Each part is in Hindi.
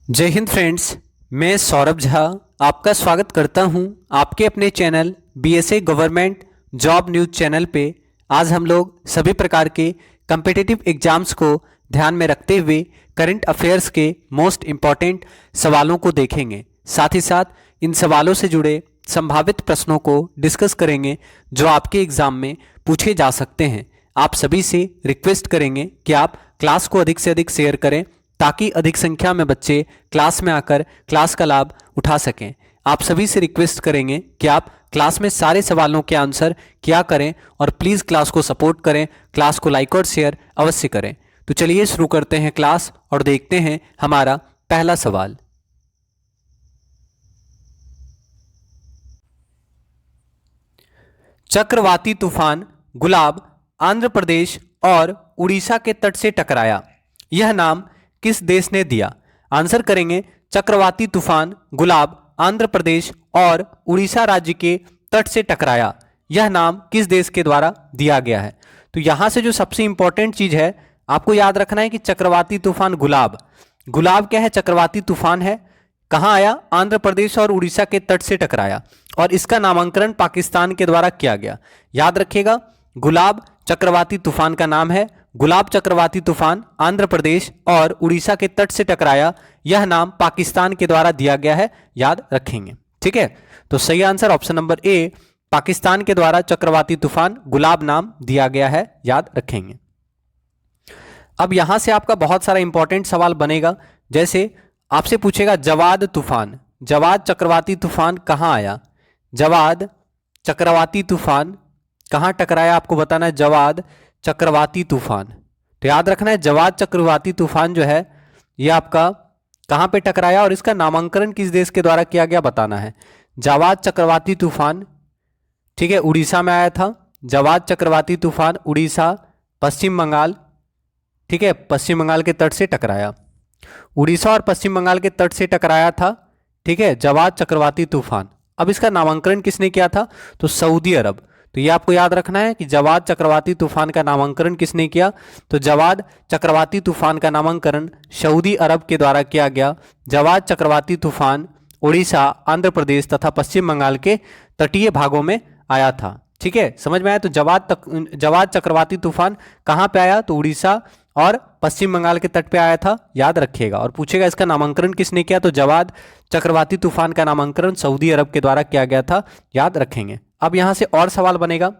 जय हिंद फ्रेंड्स। मैं सौरभ झा आपका स्वागत करता हूं आपके अपने channel BSA government job news channel पे। आज हम लोग सभी प्रकार के कम्पिटिटिव एग्जाम्स को ध्यान में रखते हुए करंट अफेयर्स के मोस्ट इम्पॉर्टेंट सवालों को देखेंगे। साथ ही साथ इन सवालों से जुड़े संभावित प्रश्नों को डिस्कस करेंगे जो आपके एग्ज़ाम में पूछे जा सकते हैं। आप सभी से रिक्वेस्ट करेंगे कि आप क्लास को अधिक से अधिक शेयर करें ताकि अधिक संख्या में बच्चे क्लास में आकर क्लास का लाभ उठा सकें। आप सभी से रिक्वेस्ट करेंगे कि आप क्लास में सारे सवालों के आंसर किया करें और प्लीज़ क्लास को सपोर्ट करें, क्लास को लाइक और शेयर अवश्य करें। तो चलिए शुरू करते हैं क्लास और देखते हैं हमारा पहला सवाल। चक्रवाती तूफान गुलाब आंध्र प्रदेश और उड़ीसा के तट से टकराया, यह नाम किस देश ने दिया? आंसर करेंगे चक्रवाती तूफान गुलाब आंध्र प्रदेश और उड़ीसा राज्य के तट से टकराया, यह नाम किस देश के द्वारा दिया गया है? तो यहां से जो सबसे इंपॉर्टेंट चीज है आपको याद रखना है कि चक्रवाती तूफान गुलाब, गुलाब क्या है? चक्रवाती तूफान है। कहां आया? आंध्र प्रदेश और उड़ीसा के तट से टकराया और इसका नामकरण पाकिस्तान के द्वारा किया गया। याद रखिएगा, गुलाब चक्रवाती तूफान का नाम है। गुलाब चक्रवाती तूफान आंध्र प्रदेश और उड़ीसा के तट से टकराया, यह नाम पाकिस्तान के द्वारा दिया गया है। याद रखेंगे, ठीक है। तो सही आंसर ऑप्शन नंबर ए, पाकिस्तान के द्वारा चक्रवाती तूफान गुलाब नाम दिया गया है। याद रखेंगे। अब यहां से आपका बहुत सारा इंपॉर्टेंट सवाल बनेगा, जैसे आपसे पूछेगा जवाद तूफान, जवाद चक्रवाती तूफान कहां आया? जवाद चक्रवाती तूफान कहां टकराया आपको बताना है। जवाद चक्रवाती तूफान, तो याद रखना है जवाद चक्रवाती तूफान जो है ये आपका कहां पे टकराया और इसका नामकरण किस देश के द्वारा किया गया बताना है। जवाद चक्रवाती तूफान, ठीक है, उड़ीसा में आया था। जवाद चक्रवाती तूफान उड़ीसा, पश्चिम बंगाल, ठीक है, पश्चिम बंगाल के तट से टकराया। उड़ीसा और पश्चिम बंगाल के तट से टकराया था, ठीक है, जवाद चक्रवाती तूफान। अब इसका नामकरण किसने किया था? तो सऊदी अरब। तो ये आपको याद रखना है कि जवाद चक्रवाती तूफान का नामकरण किसने किया? तो जवाद चक्रवाती तूफान का नामकरण सऊदी अरब के द्वारा किया गया। जवाद चक्रवाती तूफान उड़ीसा, आंध्र प्रदेश तथा पश्चिम बंगाल के तटीय भागों में आया था। ठीक है, समझ में आया? तो जवाद चक्रवाती तूफान कहाँ पे आया? तो उड़ीसा और पश्चिम बंगाल के तट पे आया था। याद रखिएगा। और पूछेगा इसका नामकरण किसने किया? तो जवाद चक्रवाती तूफान का नामकरण सऊदी अरब के द्वारा किया गया था। याद रखेंगे। अब यहां से और सवाल बनेगा,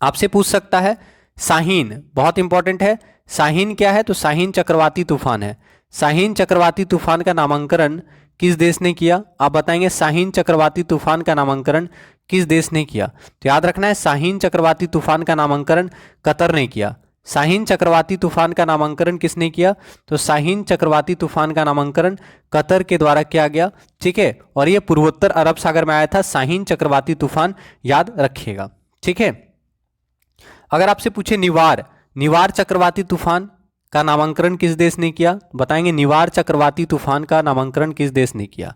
आपसे पूछ सकता है शाहीन, बहुत इंपॉर्टेंट है। शाहीन क्या है? तो शाहीन चक्रवाती तूफान है। शाहीन चक्रवाती तूफान का नामकरण किस देश ने किया? आप बताएंगे शाहीन चक्रवाती तूफान का नामकरण किस देश ने किया? तो याद रखना है शाहीन चक्रवाती तूफान का नामकरण कतर ने किया। शाहीन चक्रवाती तूफान का नामकरण किसने किया? तो शाहीन चक्रवाती तूफान का नामकरण कतर के द्वारा किया गया। ठीक है, और यह पूर्वोत्तर अरब सागर में आया था शाहीन चक्रवाती तूफान। याद रखिएगा, ठीक है। अगर आपसे पूछे निवार, निवार चक्रवाती तूफान का नामकरण किस देश ने किया? बताएंगे निवार चक्रवाती तूफान का नामकरण किस देश ने किया?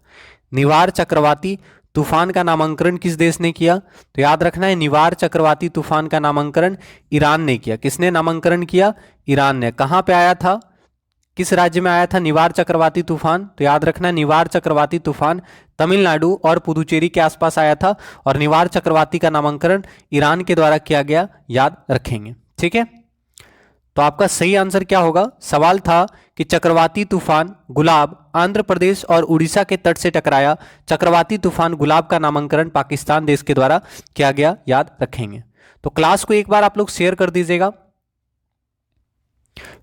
निवार चक्रवाती तूफान का नामकरण किस देश ने किया? तो याद रखना है निवार चक्रवाती तूफान का नामकरण ईरान ने किया। किसने नामकरण किया? ईरान ने। कहां पे आया था? किस राज्य में आया था निवार चक्रवाती तूफान? तो याद रखना निवार चक्रवाती तूफान तमिलनाडु और पुदुचेरी के आसपास आया था और निवार चक्रवाती का नामकरण ईरान के द्वारा किया गया। याद रखेंगे, ठीक है। तो आपका सही आंसर क्या होगा? सवाल था कि चक्रवाती तूफान गुलाब आंध्र प्रदेश और उड़ीसा के तट से टकराया। चक्रवाती तूफान गुलाब का नामकरण पाकिस्तान देश के द्वारा किया गया। याद रखेंगे। तो क्लास को एक बार आप लोग शेयर कर दीजिएगा।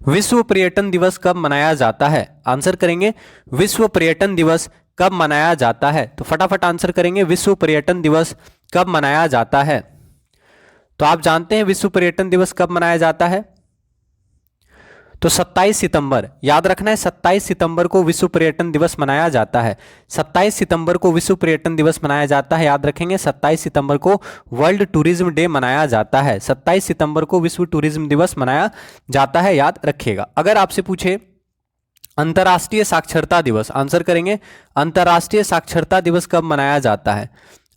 विश्व पर्यटन दिवस कब मनाया जाता है? आंसर करेंगे विश्व पर्यटन दिवस कब मनाया जाता है? तो फटाफट आंसर करेंगे विश्व पर्यटन दिवस कब मनाया जाता है? तो आप जानते हैं विश्व पर्यटन दिवस कब मनाया जाता है? तो 27 सितंबर। याद रखना है 27 सितंबर को विश्व पर्यटन दिवस मनाया जाता है। 27 सितंबर को विश्व पर्यटन दिवस मनाया जाता है। याद रखेंगे 27 सितंबर को वर्ल्ड टूरिज्म डे मनाया जाता है। 27 सितंबर को विश्व टूरिज्म दिवस मनाया जाता है। याद रखिएगा। अगर आपसे पूछे अंतर्राष्ट्रीय साक्षरता दिवस, आंसर करेंगे अंतर्राष्ट्रीय साक्षरता दिवस कब मनाया जाता है?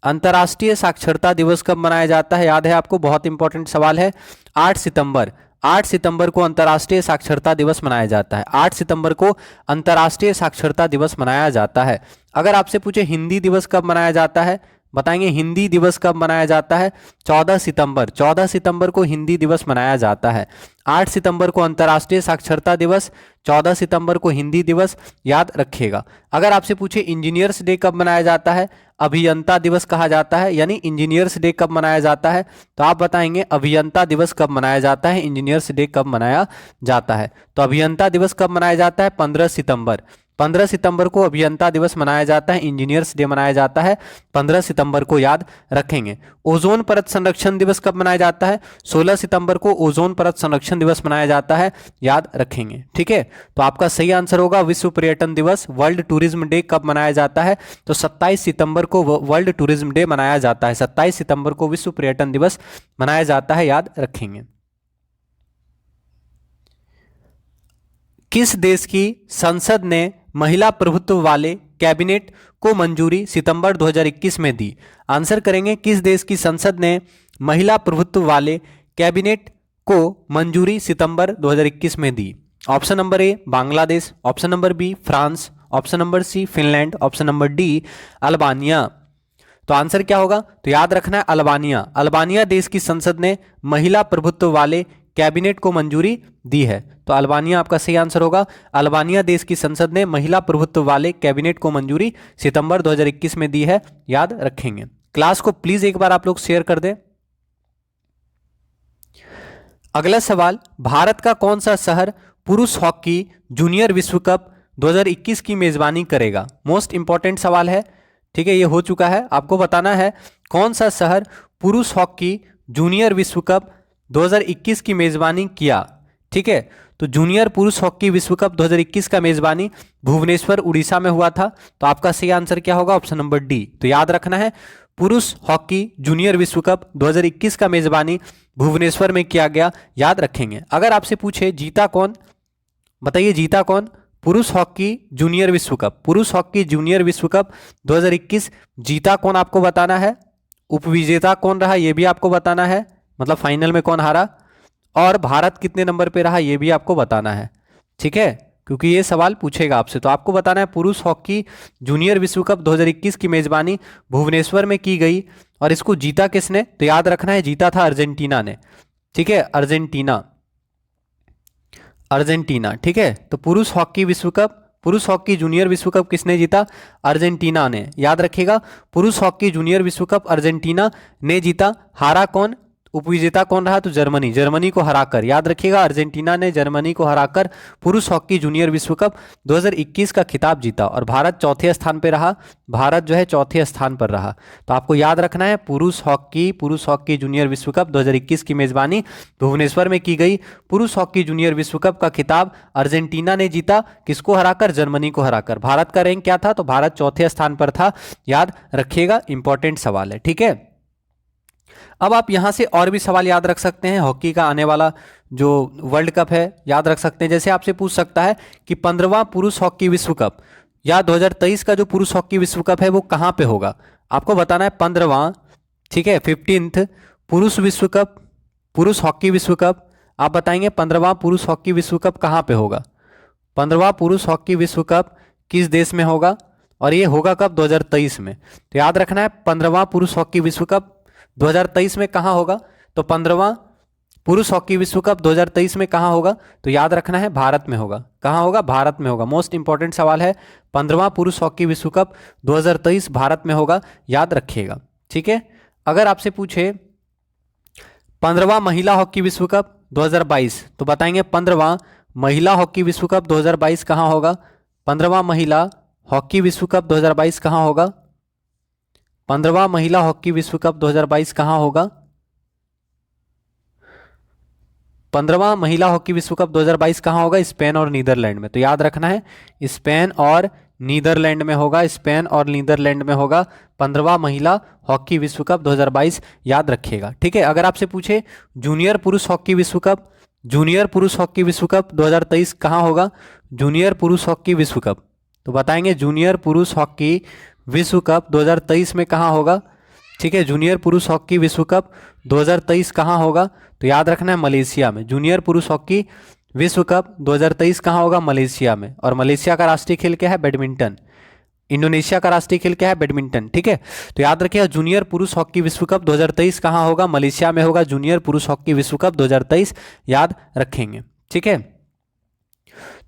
अंतर्राष्ट्रीय साक्षरता दिवस कब मनाया जाता है? याद है आपको? बहुत इंपॉर्टेंट सवाल है। 8 सितंबर। 8 सितंबर को अंतर्राष्ट्रीय साक्षरता दिवस मनाया जाता है। 8 सितंबर को अंतर्राष्ट्रीय साक्षरता दिवस मनाया जाता है। अगर आपसे पूछे हिंदी दिवस कब मनाया जाता है, बताएंगे हिंदी दिवस कब मनाया जाता है? 14 सितंबर। 14 सितंबर को हिंदी दिवस मनाया जाता है। 8 सितंबर को अंतर्राष्ट्रीय साक्षरता दिवस, 14 सितंबर को हिंदी दिवस, याद रखिएगा। अगर आपसे पूछे इंजीनियर्स डे कब मनाया जाता है, अभियंता दिवस कहा जाता है, यानी इंजीनियर्स डे कब मनाया जाता है, तो आप बताएंगे अभियंता दिवस कब मनाया जाता है, इंजीनियर्स डे कब मनाया जाता है। तो अभियंता दिवस कब मनाया जाता है? 15 सितंबर। 15 सितंबर को अभियंता दिवस मनाया जाता है, इंजीनियर्स डे मनाया जाता है 15 सितंबर को, याद रखेंगे। ओजोन परत संरक्षण दिवस कब मनाया जाता है? 16 सितंबर को ओजोन परत संरक्षण दिवस मनाया जाता है, याद रखेंगे। ठीक है, तो आपका सही आंसर होगा विश्व पर्यटन दिवस, वर्ल्ड टूरिज्म डे कब मनाया जाता है? तो 27 सितंबर को वर्ल्ड टूरिज्म डे मनाया जाता है। 27 सितंबर को विश्व पर्यटन दिवस मनाया जाता है, याद रखेंगे। किस देश की संसद ने महिला प्रभुत्व वाले कैबिनेट को मंजूरी सितंबर 2021 में दी? आंसर करेंगे किस देश की संसद ने महिला प्रभुत्व वाले कैबिनेट को मंजूरी सितंबर 2021 में दी? Option number A Bangladesh, option number B France, option number C Finland, option number D Albania. तो आंसर क्या होगा? तो याद रखना है अल्बानिया। अल्बानिया देश की संसद ने महिला प्रभुत्व वाले कैबिनेट को मंजूरी दी है, तो अल्बानिया आपका सही आंसर होगा। अल्बानिया देश की संसद ने महिला प्रभुत्व वाले कैबिनेट को मंजूरी सितंबर 2021 में दी है, याद रखेंगे। क्लास को प्लीज एक बार आप लोग शेयर कर दें। अगला सवाल, भारत का कौन सा शहर पुरुष हॉकी जूनियर विश्व कप 2021 की मेजबानी करेगा? मोस्ट इंपॉर्टेंट सवाल है, ठीक है, ये हो चुका है। आपको बताना है कौन सा शहर पुरुष हॉकी जूनियर विश्व कप 2021 की मेजबानी किया। ठीक है, तो जूनियर पुरुष हॉकी विश्व कप 2021 का मेजबानी भुवनेश्वर उड़ीसा में हुआ था, तो आपका सही आंसर क्या होगा? Option number D. तो याद रखना है पुरुष हॉकी जूनियर विश्व कप 2021 का मेजबानी भुवनेश्वर में किया गया, याद रखेंगे। अगर आपसे पूछे जीता कौन, बताइए जीता कौन? पुरुष हॉकी जूनियर विश्व कप, पुरुष हॉकी जूनियर विश्व कप 2021 जीता कौन आपको बताना है। उपविजेता कौन रहा ये भी आपको बताना है, मतलब फाइनल में कौन हारा, और भारत कितने नंबर पे रहा ये भी आपको बताना है। ठीक है, क्योंकि ये सवाल पूछेगा आपसे, तो आपको बताना है पुरुष हॉकी जूनियर विश्व कप 2021 की मेजबानी भुवनेश्वर में की गई, और इसको जीता किसने? तो याद रखना है जीता था अर्जेंटीना ने। ठीक है, अर्जेंटीना, अर्जेंटीना। ठीक है, तो पुरुष हॉकी विश्व कप, पुरुष हॉकी जूनियर विश्व कप किसने जीता? अर्जेंटीना ने, याद रखिएगा। पुरुष हॉकी जूनियर विश्व कप अर्जेंटीना ने जीता। हारा कौन? उपविजेता कौन रहा? तो जर्मनी, जर्मनी को हराकर, याद रखिएगा अर्जेंटीना ने जर्मनी को हराकर पुरुष हॉकी जूनियर विश्व कप 2021 का खिताब जीता, और भारत चौथे स्थान पर रहा। भारत जो है चौथे स्थान पर रहा। तो आपको याद रखना है पुरुष हॉकी जूनियर विश्व कप 2021 की मेजबानी भुवनेश्वर में की गई। पुरुष हॉकी जूनियर विश्व कप का खिताब अर्जेंटीना ने जीता, किसको हराकर? जर्मनी को हराकर। भारत का रैंक क्या था? तो भारत चौथे स्थान पर था, याद रखिएगा, इंपॉर्टेंट सवाल है। ठीक है, अब आप यहां से और भी सवाल याद रख सकते हैं। हॉकी का आने वाला जो वर्ल्ड कप है याद रख सकते हैं। जैसे आपसे पूछ सकता है कि 15वां पुरुष हॉकी विश्व कप या 2023 का जो पुरुष हॉकी विश्व कप है वो कहां पे होगा? आपको बताना है 15वां, ठीक है, 15th पुरुष विश्व कप, पुरुष हॉकी विश्व कप। आप बताएंगे 15वां पुरुष हॉकी विश्व कप कहां पे होगा? 15वां पुरुष हॉकी विश्व कप किस देश में होगा, और ये होगा कब? 2023 में। तो याद रखना है 15वां पुरुष हॉकी विश्व कप 2023 में कहां होगा? तो 15वां पुरुष हॉकी विश्व कप 2023 में कहां होगा? तो याद रखना है भारत में होगा। कहां होगा? भारत में होगा। मोस्ट इंपॉर्टेंट सवाल है, 15वां पुरुष हॉकी विश्व कप 2023 भारत में होगा, याद रखिएगा। ठीक है, अगर आपसे पूछे 15वां महिला हॉकी विश्व कप 2022, तो बताएंगे 15वां महिला हॉकी विश्व कप 2022 कहां होगा? 15वां महिला हॉकी विश्व कप 2022 कहां होगा? 15वां महिला हॉकी विश्व कप 2022 कहां होगा? 15वां महिला हॉकी विश्व कप 2022 कहां होगा? स्पेन और नीदरलैंड में। तो याद रखना है स्पेन और नीदरलैंड में होगा, स्पेन और नीदरलैंड में होगा 15वां महिला हॉकी विश्व कप 2022, याद रखिएगा। ठीक है, अगर आपसे पूछे जूनियर पुरुष हॉकी विश्व कप, जूनियर पुरुष हॉकी विश्व कप 2023 कहां होगा? जूनियर पुरुष हॉकी विश्व कप, तो बताएंगे जूनियर पुरुष हॉकी विश्व कप 2023 में कहां होगा? ठीक है। जूनियर पुरुष हॉकी विश्व कप 2023 कहाँ होगा? तो याद रखना है मलेशिया में। जूनियर पुरुष हॉकी विश्व कप 2023 कहाँ होगा? मलेशिया में। और मलेशिया का राष्ट्रीय खेल क्या है? बैडमिंटन। इंडोनेशिया का राष्ट्रीय खेल क्या है? बैडमिंटन। ठीक है, तो याद रखिएगा जूनियर पुरुष हॉकी विश्व कप 2023 कहाँ होगा? मलेशिया में होगा। जूनियर पुरुष हॉकी विश्व कप 2023 याद रखेंगे। ठीक है,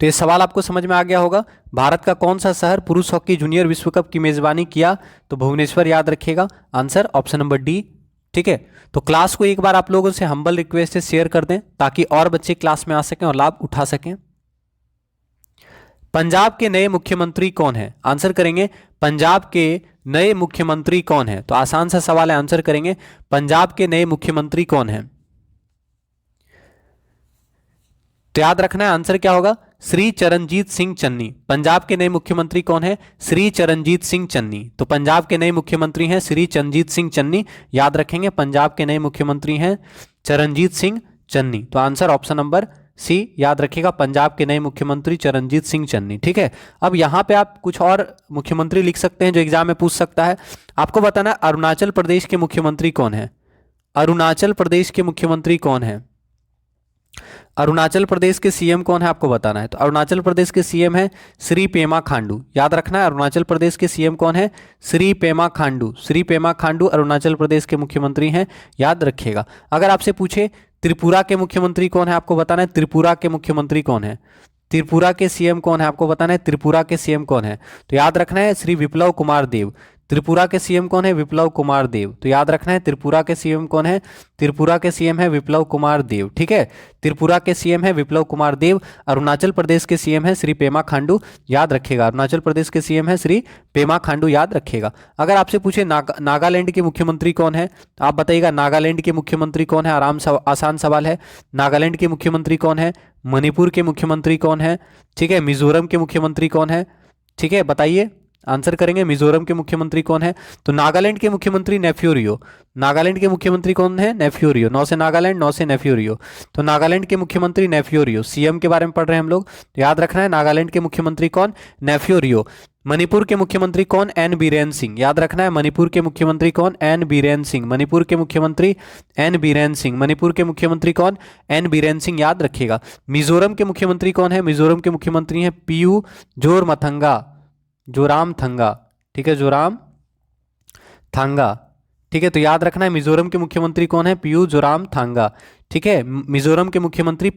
तो ये सवाल आपको समझ में आ गया होगा। भारत का कौन सा शहर पुरुष हॉकी जूनियर विश्व कप की मेजबानी किया? तो भुवनेश्वर याद रखिएगा। Answer option number D. ठीक है, तो क्लास को एक बार आप लोगों से हम्बल रिक्वेस्ट है शेयर कर दें ताकि और बच्चे क्लास में आ सकें और लाभ उठा सकें। पंजाब के नए मुख्यमंत्री कौन है? आंसर करेंगे पंजाब के नए मुख्यमंत्री कौन है? तो आसान सा सवाल है, आंसर करेंगे पंजाब के नए मुख्यमंत्री कौन है? तो याद रखना है आंसर क्या होगा? श्री चरणजीत सिंह चन्नी। पंजाब के नए मुख्यमंत्री कौन है? श्री चरणजीत सिंह चन्नी। तो पंजाब के नए मुख्यमंत्री हैं श्री चरणजीत सिंह चन्नी। याद रखेंगे पंजाब के नए मुख्यमंत्री हैं चरणजीत सिंह चन्नी। तो आंसर ऑप्शन नंबर सी याद रखिएगा, पंजाब के नए मुख्यमंत्री चरणजीत सिंह चन्नी। ठीक है, अब यहां पे आप कुछ और मुख्यमंत्री लिख सकते हैं जो एग्जाम में पूछ सकता है। आपको बताना है अरुणाचल प्रदेश के मुख्यमंत्री कौन है? अरुणाचल प्रदेश के मुख्यमंत्री कौन है? अरुणाचल प्रदेश के सीएम कौन है आपको बताना है। तो अरुणाचल प्रदेश के सीएम है श्री पेमा खांडू। याद रखना है अरुणाचल प्रदेश के सीएम कौन है? श्री पेमा खांडू। श्री पेमा खांडू अरुणाचल प्रदेश के मुख्यमंत्री हैं, याद रखिएगा। अगर आपसे पूछे त्रिपुरा के मुख्यमंत्री कौन है आपको बताना है त्रिपुरा के मुख्यमंत्री कौन है। त्रिपुरा के सीएम कौन है आपको बताना है त्रिपुरा के सीएम कौन है। तो याद रखना है श्री विप्लव कुमार देव। त्रिपुरा के सीएम कौन है? विप्लव कुमार देव। तो याद रखना है त्रिपुरा के सीएम कौन है? त्रिपुरा के सीएम है विप्लव कुमार देव। ठीक है, त्रिपुरा के सीएम है विप्लव कुमार देव। अरुणाचल प्रदेश के सीएम है श्री पेमा खांडू। याद रखिएगा अरुणाचल प्रदेश के सीएम है श्री पेमा खांडू, याद रखिएगा। अगर आपसे पूछे नागालैंड के मुख्यमंत्री कौन है, आप बताइएगा नागालैंड के मुख्यमंत्री कौन है? आसान सवाल है। नागालैंड के मुख्यमंत्री कौन है? मणिपुर के मुख्यमंत्री कौन है? ठीक है, मिजोरम के मुख्यमंत्री कौन है? ठीक है, बताइए, आंसर करेंगे मिजोरम के मुख्यमंत्री कौन है? तो नागालैंड के मुख्यमंत्री नेफ्यू रियो। नागालैंड के मुख्यमंत्री कौन है? नेफ्यू रियो। नौ से नागालैंड, नौ से नेफ्यू रियो। तो नागालैंड के मुख्यमंत्री नेफ्यू रियो। सीएम के बारे में पढ़ रहे हैं हम लोग, तो याद रखना है नागालैंड के मुख्यमंत्री कौन? नेफ्यू रियो। मणिपुर के मुख्यमंत्री कौन? एन बीरेन सिंह। याद रखना है मणिपुर के मुख्यमंत्री कौन? एन बीरेन सिंह। मणिपुर के मुख्यमंत्री एन बीरेन सिंह। मणिपुर के मुख्यमंत्री कौन? एन बीरेन सिंह, याद रखिएगा। मिजोरम के मुख्यमंत्री कौन है? मिजोरम के मुख्यमंत्री हैं पीयू जोराम थंगा। ठीक है, जोराम थांगा। ठीक है, तो याद रखना है मिजोरम के मुख्यमंत्री कौन है? पीयू जोराम थांगा। ठीक है, मिजोरम के मुख्यमंत्री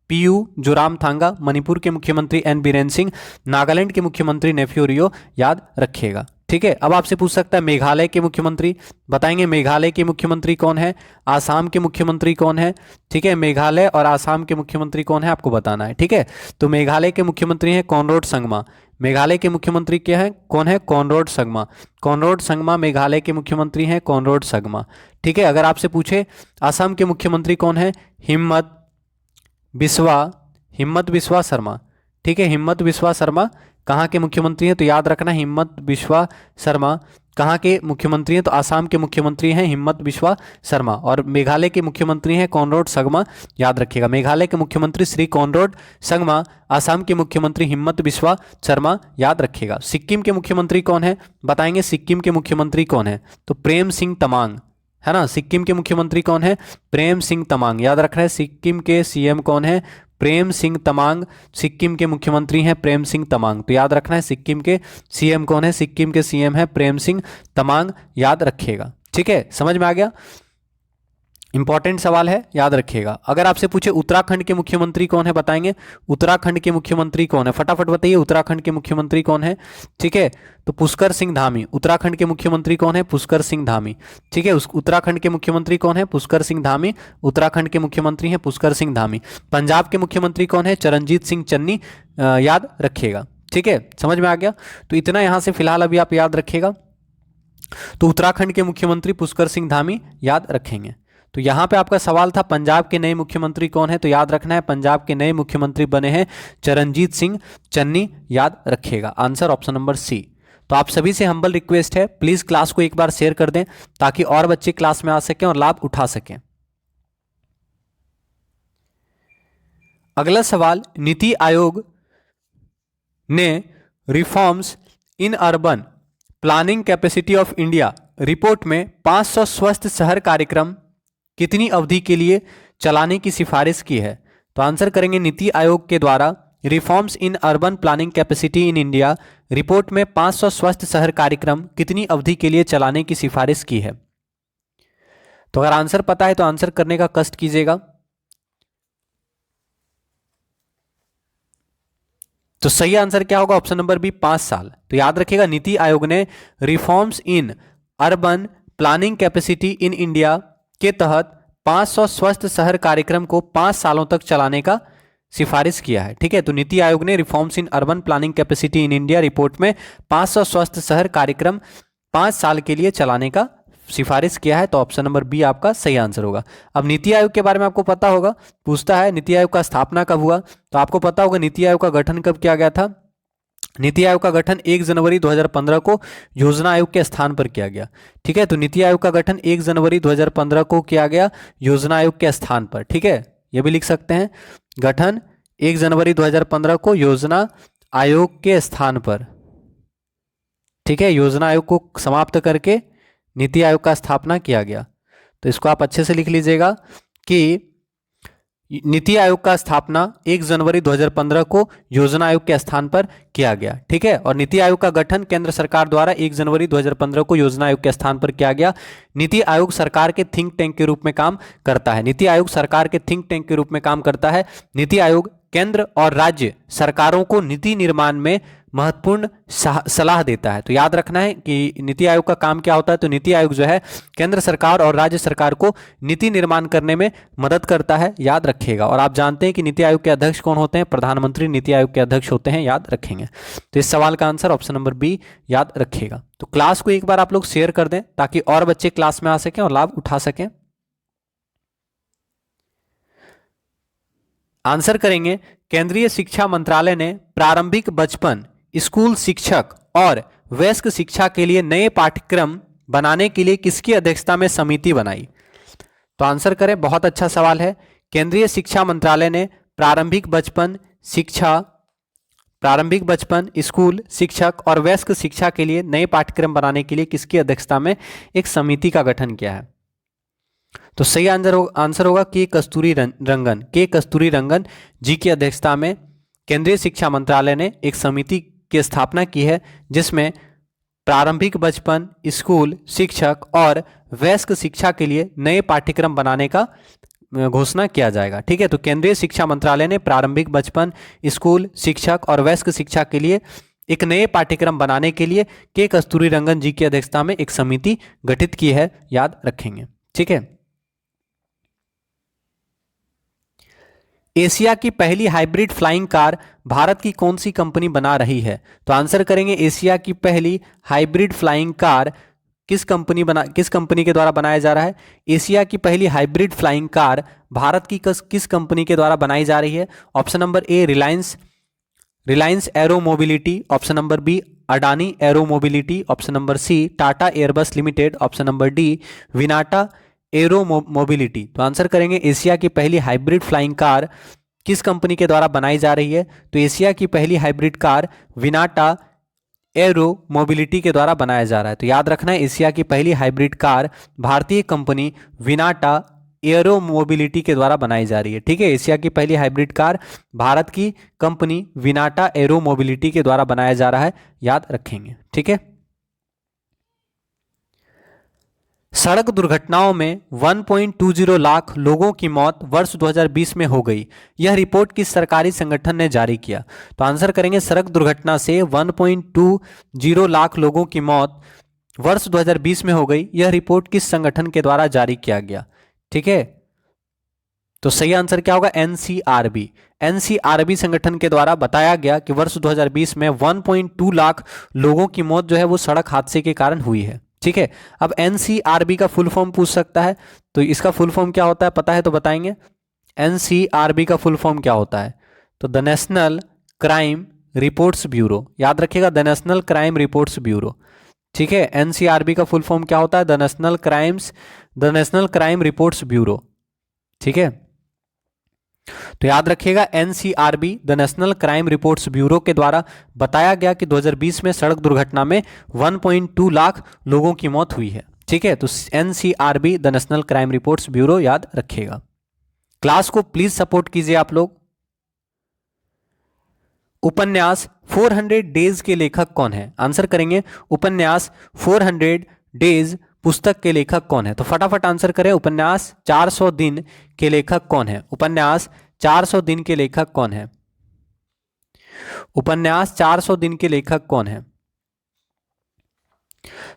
पीयू जोराम थांगा। मणिपुर के मुख्यमंत्री एन बीरेन सिंह। नागालैंड के मुख्यमंत्री नेफ्यू रियो, याद रखिएगा। ठीक है, अब आपसे पूछ सकता है मेघालय के मुख्यमंत्री बताएंगे। मेघालय के मुख्यमंत्री कौन है? आसाम के मुख्यमंत्री कौन है? ठीक है, मेघालय और आसाम के मुख्यमंत्री कौन है आपको बताना है। ठीक है, तो मेघालय के मुख्यमंत्री हैं कॉनराड संगमा। मेघालय के मुख्यमंत्री क्या है? कौन है? कॉनराड संगमा। कॉनराड संगमा मेघालय के मुख्यमंत्री हैं, कॉनराड संगमा। ठीक है, अगर आपसे पूछे असम के मुख्यमंत्री कौन है? हिम्मत बिस्वा शर्मा। ठीक है, हिम्मत बिस्वा शर्मा कहाँ के मुख्यमंत्री हैं? तो याद रखना हिम्मत बिस्वा शर्मा कहाँ के मुख्यमंत्री हैं? तो आसाम के मुख्यमंत्री हैं हिम्मत बिस्वा शर्मा। और मेघालय के मुख्यमंत्री हैं कॉनराड संगमा, याद रखिएगा। मेघालय के मुख्यमंत्री श्री कॉनराड संगमा, आसाम के मुख्यमंत्री हिम्मत बिस्वा शर्मा, याद रखिएगा। सिक्किम के मुख्यमंत्री कौन है बताएंगे? सिक्किम के मुख्यमंत्री कौन है? तो प्रेम सिंह तमांग, है ना। सिक्किम के मुख्यमंत्री कौन है? प्रेम सिंह तमांग, याद रखना है। सिक्किम के सीएम कौन है? प्रेम सिंह तमांग। सिक्किम के मुख्यमंत्री हैं प्रेम सिंह तमांग। तो याद रखना है सिक्किम के सीएम कौन है? सिक्किम के सीएम है प्रेम सिंह तमांग, याद रखिएगा। ठीक है, समझ में आ गया। इंपॉर्टेंट सवाल है, याद रखिएगा। अगर आपसे पूछे उत्तराखंड के मुख्यमंत्री कौन है बताएंगे? उत्तराखंड के मुख्यमंत्री कौन है? फटाफट बताइए उत्तराखंड के मुख्यमंत्री कौन है? ठीक है, तो पुष्कर सिंह धामी। उत्तराखंड के मुख्यमंत्री कौन है? पुष्कर सिंह धामी। ठीक है, उत्तराखंड के मुख्यमंत्री कौन है? पुष्कर सिंह धामी। उत्तराखंड के मुख्यमंत्री हैं पुष्कर सिंह धामी। पंजाब के मुख्यमंत्री कौन है? चरणजीत सिंह चन्नी, याद रखिएगा। ठीक है, समझ में आ गया। तो इतना यहां से फिलहाल अभी आप याद रखिएगा। तो उत्तराखंड के मुख्यमंत्री पुष्कर सिंह धामी, याद रखेंगे। तो यहां पे आपका सवाल था पंजाब के नए मुख्यमंत्री कौन है? तो याद रखना है पंजाब के नए मुख्यमंत्री बने हैं चरणजीत सिंह चन्नी, याद रखिएगा। Answer option number C. तो आप सभी से हम्बल रिक्वेस्ट है प्लीज क्लास को एक बार शेयर कर दें ताकि और बच्चे क्लास में आ सकें और लाभ उठा सकें। अगला सवाल, नीति आयोग ने reforms in urban planning capacity of India report में 500 स्वस्थ शहर कार्यक्रम कितनी अवधि के लिए चलाने की सिफारिश की है? तो आंसर करेंगे नीति आयोग के द्वारा reforms in urban planning capacity in India report में 500 स्वस्थ शहर कार्यक्रम कितनी अवधि के लिए चलाने की सिफारिश की है? तो अगर आंसर पता है तो आंसर करने का कष्ट कीजिएगा। तो सही आंसर क्या होगा? ऑप्शन नंबर बी 5 साल। तो याद रखिएगा नीति आयोग ने reforms in urban planning capacity in India के तहत 500 स्वस्थ शहर कार्यक्रम को 5 सालों तक चलाने का सिफारिश किया है। ठीक है, तो नीति आयोग ने reforms in urban planning capacity in India report में 500 स्वस्थ शहर कार्यक्रम 5 साल के लिए चलाने का सिफारिश किया है। तो ऑप्शन नंबर बी आपका सही आंसर होगा। अब नीति आयोग के बारे में आपको पता होगा, पूछता है नीति आयोग का स्थापना कब हुआ? तो आपको पता होगा नीति आयोग का गठन कब किया गया था। नीति आयोग का गठन 1 जनवरी 2015 को योजना आयोग के स्थान पर किया गया। ठीक है, तो नीति आयोग का गठन 1 जनवरी 2015 को किया गया योजना आयोग के स्थान पर। ठीक है, यह भी लिख सकते हैं, गठन 1 जनवरी 2015 को योजना आयोग के स्थान पर। ठीक है, योजना आयोग को समाप्त करके नीति आयोग का स्थापना किया गया। तो इसको आप अच्छे से लिख लीजिएगा कि नीति आयोग का स्थापना 1 जनवरी 2015 को योजना आयोग के स्थान पर किया गया। ठीक है, और नीति आयोग का गठन केंद्र सरकार द्वारा 1 जनवरी 2015 को योजना आयोग के स्थान पर किया गया। नीति आयोग सरकार के थिंक टैंक के रूप में काम करता है। नीति आयोग सरकार के थिंक टैंक के रूप में काम करता है। नीति आयोग केंद्र और राज्य सरकारों को नीति निर्माण में महत्वपूर्ण सलाह देता है। तो याद रखना है कि नीति आयोग का काम क्या होता है। तो नीति आयोग जो है केंद्र सरकार और राज्य सरकार को नीति निर्माण करने में मदद करता है, याद रखिएगा। और आप जानते हैं कि नीति आयोग के अध्यक्ष कौन होते हैं? प्रधानमंत्री नीति आयोग के अध्यक्ष होते हैं, याद रखेंगे। तो इस सवाल का आंसर ऑप्शन नंबर बी याद रखिएगा। तो क्लास को एक बार आप लोग शेयर कर दें ताकि और बच्चे क्लास में आ सकें और लाभ उठा सकें। आंसर करेंगे, केंद्रीय शिक्षा मंत्रालय ने प्रारंभिक बचपन, स्कूल शिक्षक और वयस्क शिक्षा के लिए नए पाठ्यक्रम बनाने के लिए किसकी अध्यक्षता में समिति बनाई? तो आंसर करें, बहुत अच्छा सवाल है। केंद्रीय शिक्षा मंत्रालय ने प्रारंभिक बचपन, स्कूल शिक्षक और वयस्क शिक्षा के लिए नए पाठ्यक्रम बनाने के लिए किसकी अध्यक्षता में एक समिति का गठन किया है? तो सही आंसर होगा के कस्तूरी रंगन जी की अध्यक्षता में केंद्रीय शिक्षा मंत्रालय ने एक समिति की स्थापना की है जिसमें प्रारंभिक बचपन, स्कूल शिक्षक और वयस्क शिक्षा के लिए नए पाठ्यक्रम बनाने का घोषणा किया जाएगा। ठीक है, तो केंद्रीय शिक्षा मंत्रालय ने प्रारंभिक बचपन, स्कूल शिक्षक और वयस्क शिक्षा के लिए एक नए पाठ्यक्रम बनाने के लिए के कस्तूरी रंगन जी की अध्यक्षता में एक समिति गठित की है, याद रखेंगे। ठीक है, एशिया की पहली हाइब्रिड फ्लाइंग कार भारत की कौन सी कंपनी बना रही है? तो आंसर करेंगे, एशिया की पहली हाइब्रिड फ्लाइंग कार किस कंपनी के द्वारा बनाया जा रहा है? एशिया की पहली हाइब्रिड फ्लाइंग कार भारत की किस कंपनी के द्वारा बनाई जा रही है? Option number A Reliance aero mobility, option number B Adani aero mobility, option number C Tata Airbus limited, option number D Vinata aero mobility. तो आंसर करेंगे, एशिया की पहली हाइब्रिड फ्लाइंग कार किस कंपनी के द्वारा बनाई जा रही है? तो एशिया की पहली हाइब्रिड कार विनाटा एरो मोबिलिटी के द्वारा बनाया जा रहा है। तो याद रखना है, एशिया की पहली हाइब्रिड कार भारतीय कंपनी विनाटा एरो मोबिलिटी के द्वारा बनाई जा रही है। ठीक है, एशिया की पहली हाइब्रिड कार भारत की कंपनी विनाटा एरो मोबिलिटी के द्वारा बनाया जा रहा है, याद रखेंगे। ठीक है, सड़क दुर्घटनाओं में 1.20 लाख लोगों की मौत वर्ष 2020 में हो गई, यह रिपोर्ट किस सरकारी संगठन ने जारी किया? तो आंसर करेंगे, सड़क दुर्घटना से 1.20 लाख लोगों की मौत वर्ष 2020 में हो गई, यह रिपोर्ट किस संगठन के द्वारा जारी किया गया? ठीक है, तो सही आंसर क्या होगा? एनसीआरबी संगठन के द्वारा बताया गया कि वर्ष 2020 में 1.2 लाख लोगों की मौत जो है वो सड़क हादसे के कारण हुई है। ठीक है, अब एनसीआरबी का फुल फॉर्म पूछ सकता है, तो इसका फुल फॉर्म क्या होता है पता है तो बताएंगे। एनसीआरबी का फुल फॉर्म क्या होता है? तो the national crime reports bureau, याद रखिएगा, the national crime reports bureau. ठीक है, एनसीआरबी का फुल फॉर्म क्या होता है? The national crime reports bureau. ठीक है, तो याद रखिएगा, NCRB the national crime reports bureau के द्वारा बताया गया कि 2020 में सड़क दुर्घटना में 1.2 लाख लोगों की मौत हुई है। ठीक है, तो NCRB the national crime reports bureau याद रखिएगा। क्लास को प्लीज सपोर्ट कीजिए आप लोग। उपन्यास 400 डेज के लेखक कौन है? आंसर करेंगे उपन्यास 400 डेज पुस्तक के लेखक कौन है? तो फटाफट आंसर करें, उपन्यास 400 दिन के लेखक कौन है? उपन्यास 400 दिन के लेखक कौन है? उपन्यास 400 दिन के लेखक कौन है?